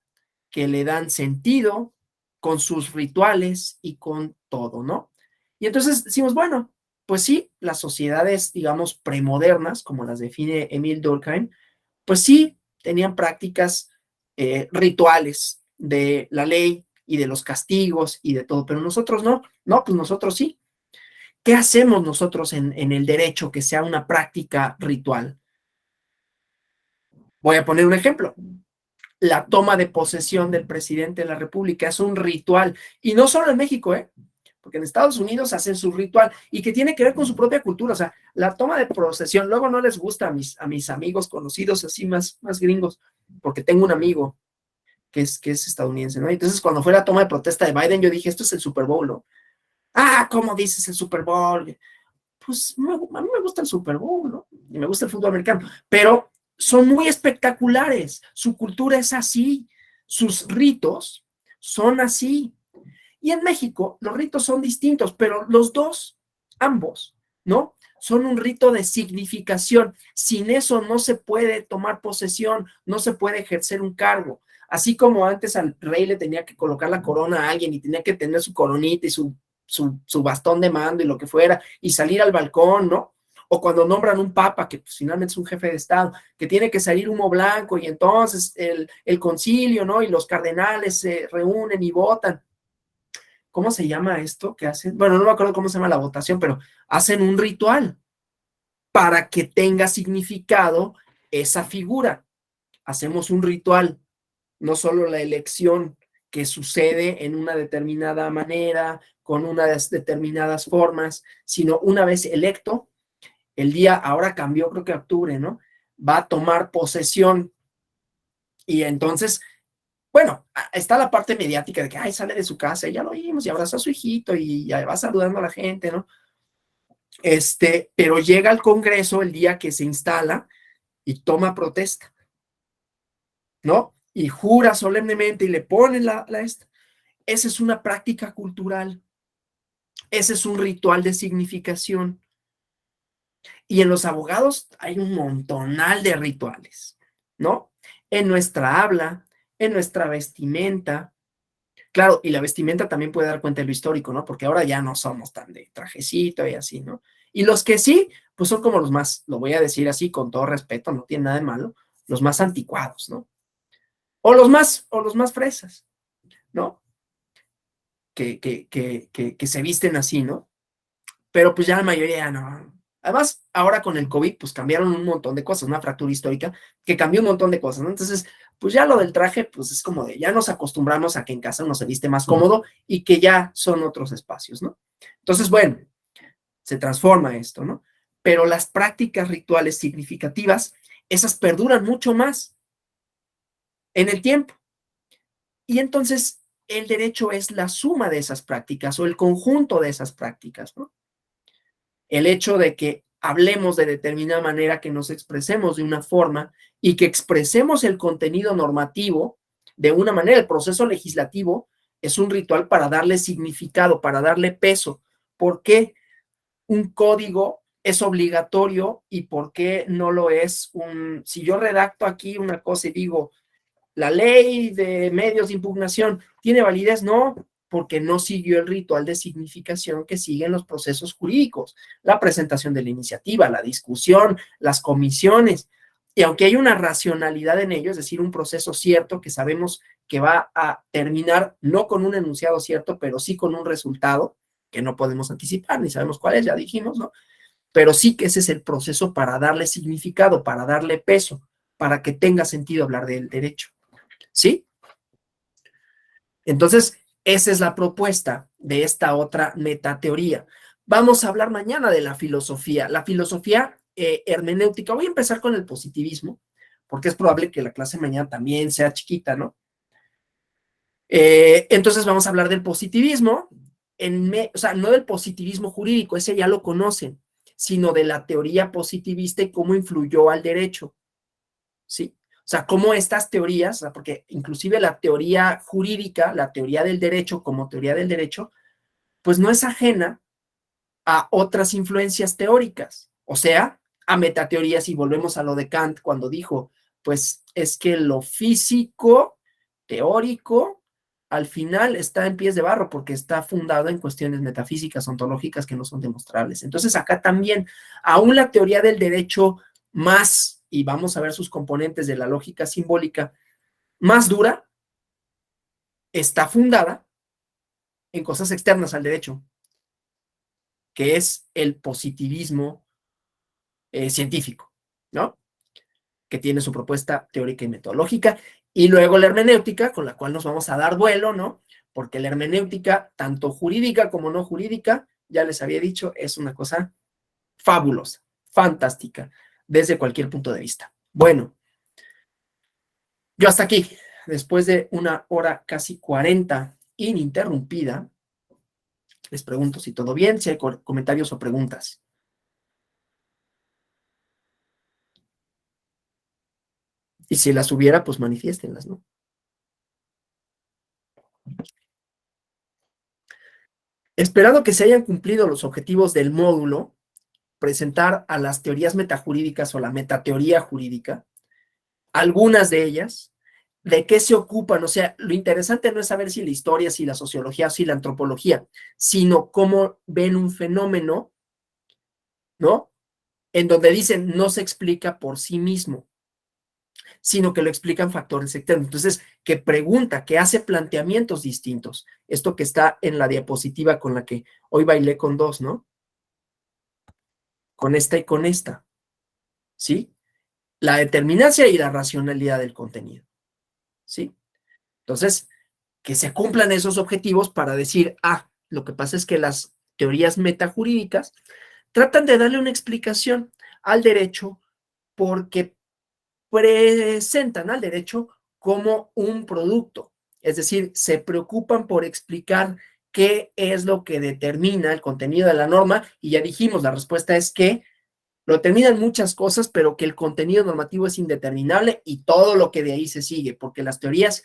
que le dan sentido con sus rituales y con todo, ¿no? Y entonces decimos, bueno, pues sí, las sociedades, digamos, premodernas, como las define Emile Durkheim, pues sí, tenían prácticas rituales de la ley y de los castigos y de todo, pero nosotros no, pues nosotros sí. ¿Qué hacemos nosotros en el derecho que sea una práctica ritual? Voy a poner un ejemplo. La toma de posesión del presidente de la República es un ritual, y no solo en México, porque en Estados Unidos hacen su ritual y que tiene que ver con su propia cultura. O sea, la toma de posesión, luego no les gusta a mis amigos conocidos así más gringos, porque tengo un amigo que es estadounidense, ¿no? Entonces, cuando fue la toma de protesta de Biden, yo dije, esto es el Super Bowl, ¿no? Ah, ¿cómo dices el Super Bowl? Pues a mí me gusta el Super Bowl, ¿no? Y me gusta el fútbol americano, pero son muy espectaculares, su cultura es así, sus ritos son así. Y en México los ritos son distintos, pero los dos, ambos, ¿no? Son un rito de significación. Sin eso no se puede tomar posesión, no se puede ejercer un cargo. Así como antes al rey le tenía que colocar la corona a alguien y tenía que tener su coronita y su bastón de mando y lo que fuera, y salir al balcón, ¿no? O cuando nombran un papa, que pues, finalmente es un jefe de Estado, que tiene que salir humo blanco y entonces el concilio, ¿no? Y los cardenales se reúnen y votan. ¿Cómo se llama esto que hacen? Bueno, no me acuerdo cómo se llama la votación, pero hacen un ritual para que tenga significado esa figura. Hacemos un ritual, no solo la elección que sucede en una determinada manera, con unas determinadas formas, sino una vez electo, el día ahora cambió, creo que octubre, ¿no? va a tomar posesión. Y entonces, bueno, está la parte mediática de que, ay, sale de su casa, y ya lo vimos, y abraza a su hijito, y ya va saludando a la gente, ¿no? Pero llega al Congreso el día que se instala y toma protesta, ¿no? Y jura solemnemente y le ponen esta. Esa es una práctica cultural. Ese es un ritual de significación. Y en los abogados hay un montonal de rituales, ¿no? En nuestra habla, en nuestra vestimenta. Claro, y la vestimenta también puede dar cuenta de lo histórico, ¿no? Porque ahora ya no somos tan de trajecito y así, ¿no? Y los que sí, pues son como los más, lo voy a decir así con todo respeto, no tiene nada de malo, los más anticuados, ¿no? O los más fresas, ¿no? Que se visten así, ¿no? Pero pues ya la mayoría no. Además, ahora con el COVID, pues cambiaron un montón de cosas, una fractura histórica que cambió un montón de cosas, ¿no? Entonces, pues ya lo del traje, pues es como de, ya nos acostumbramos a que en casa uno se viste más cómodo y que ya son otros espacios, ¿no? Entonces, bueno, se transforma esto, ¿no? Pero las prácticas rituales significativas, esas perduran mucho más en el tiempo. Y entonces, el derecho es la suma de esas prácticas o el conjunto de esas prácticas, ¿no? El hecho de que hablemos de determinada manera, que nos expresemos de una forma y que expresemos el contenido normativo de una manera. El proceso legislativo es un ritual para darle significado, para darle peso. ¿Por qué un código es obligatorio y por qué no lo es si yo redacto aquí una cosa y digo, la ley de medios de impugnación tiene validez? No, porque no siguió el ritual de significación que siguen los procesos jurídicos, la presentación de la iniciativa, la discusión, las comisiones. Y aunque hay una racionalidad en ello, es decir, un proceso cierto que sabemos que va a terminar no con un enunciado cierto, pero sí con un resultado que no podemos anticipar, ni sabemos cuál es, ya dijimos, ¿no? Pero sí que ese es el proceso para darle significado, para darle peso, para que tenga sentido hablar del derecho. ¿Sí? Entonces, esa es la propuesta de esta otra metateoría. Vamos a hablar mañana de la filosofía. La filosofía hermenéutica. Voy a empezar con el positivismo, porque es probable que la clase mañana también sea chiquita, ¿no? Entonces vamos a hablar del positivismo, o sea, no del positivismo jurídico, ese ya lo conocen, sino de la teoría positivista y cómo influyó al derecho, ¿sí? O sea, cómo estas teorías, o sea, porque inclusive la teoría jurídica, la teoría del derecho como teoría del derecho, pues no es ajena a otras influencias teóricas, o sea, a metateorías, y volvemos a lo de Kant cuando dijo, pues es que lo físico, teórico, al final está en pies de barro porque está fundado en cuestiones metafísicas, ontológicas que no son demostrables. Entonces acá también, aún la teoría del derecho más, y vamos a ver sus componentes de la lógica simbólica, más dura, está fundada en cosas externas al derecho, que es el positivismo científico, ¿no? Que tiene su propuesta teórica y metodológica, y luego la hermenéutica, con la cual nos vamos a dar vuelo, ¿no? Porque la hermenéutica, tanto jurídica como no jurídica, ya les había dicho, es una cosa fabulosa, fantástica, desde cualquier punto de vista. Bueno, yo hasta aquí, después de una hora casi 40 ininterrumpida, les pregunto si todo bien, si hay comentarios o preguntas. Y si las hubiera, pues manifiéstenlas, ¿no? Esperando que se hayan cumplido los objetivos del módulo, presentar a las teorías metajurídicas o la metateoría jurídica, algunas de ellas, de qué se ocupan. O sea, lo interesante no es saber si la historia, si la sociología, si la antropología, sino cómo ven un fenómeno, ¿no? En donde dicen no se explica por sí mismo, sino que lo explican factores externos. Entonces, que pregunta, que hace planteamientos distintos. Esto que está en la diapositiva con la que hoy bailé con dos, ¿no? Con esta y con esta, ¿sí? La determinancia y la racionalidad del contenido, ¿sí? Entonces, que se cumplan esos objetivos para decir, lo que pasa es que las teorías metajurídicas tratan de darle una explicación al derecho porque presentan al derecho como un producto, es decir, se preocupan por explicar qué es lo que determina el contenido de la norma, y ya dijimos, la respuesta es que lo determinan muchas cosas, pero que el contenido normativo es indeterminable y todo lo que de ahí se sigue, porque las teorías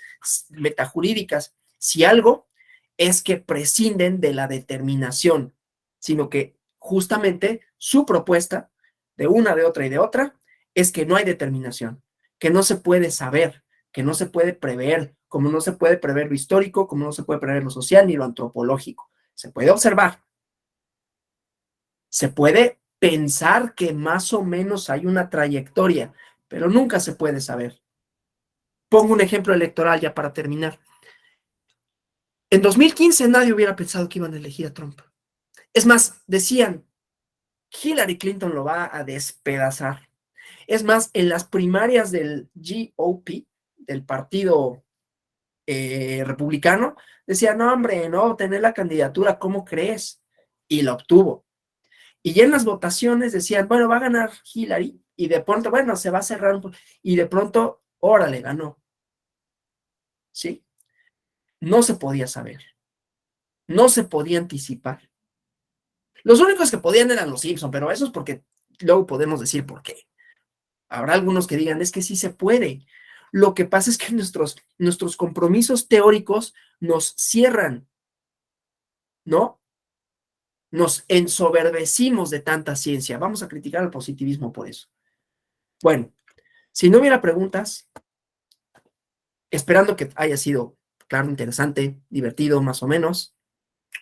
metajurídicas, si algo, es que prescinden de la determinación, sino que justamente su propuesta, de una, de otra y de otra, es que no hay determinación, que no se puede saber, que no se puede prever, como no se puede prever lo histórico, como no se puede prever lo social ni lo antropológico. Se puede observar, se puede pensar que más o menos hay una trayectoria, pero nunca se puede saber. Pongo un ejemplo electoral ya para terminar. En 2015 nadie hubiera pensado que iban a elegir a Trump. Es más, decían, Hillary Clinton lo va a despedazar. Es más, en las primarias del GOP, del partido republicano, decían, no, hombre, no, tener la candidatura, ¿cómo crees? Y la obtuvo. Y ya en las votaciones decían, bueno, va a ganar Hillary, y de pronto, bueno, se va a cerrar un poco, y de pronto, órale, ganó. ¿Sí? No se podía saber, no se podía anticipar. Los únicos que podían eran los Simpson, pero eso es porque luego podemos decir por qué. Habrá algunos que digan, es que sí se puede. Lo que pasa es que nuestros compromisos teóricos nos cierran, ¿no? Nos ensoberbecimos de tanta ciencia. Vamos a criticar al positivismo por eso. Bueno, si no hubiera preguntas, esperando que haya sido, claro, interesante, divertido, más o menos,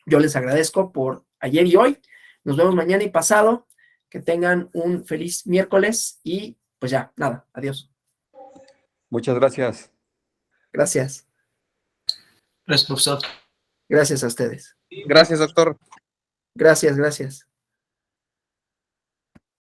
yo les agradezco por ayer y hoy. Nos vemos mañana y pasado. Que tengan un feliz miércoles y pues ya, nada, adiós. Muchas gracias. Gracias. Gracias, profesor. Gracias a ustedes. Gracias, doctor. Gracias, gracias.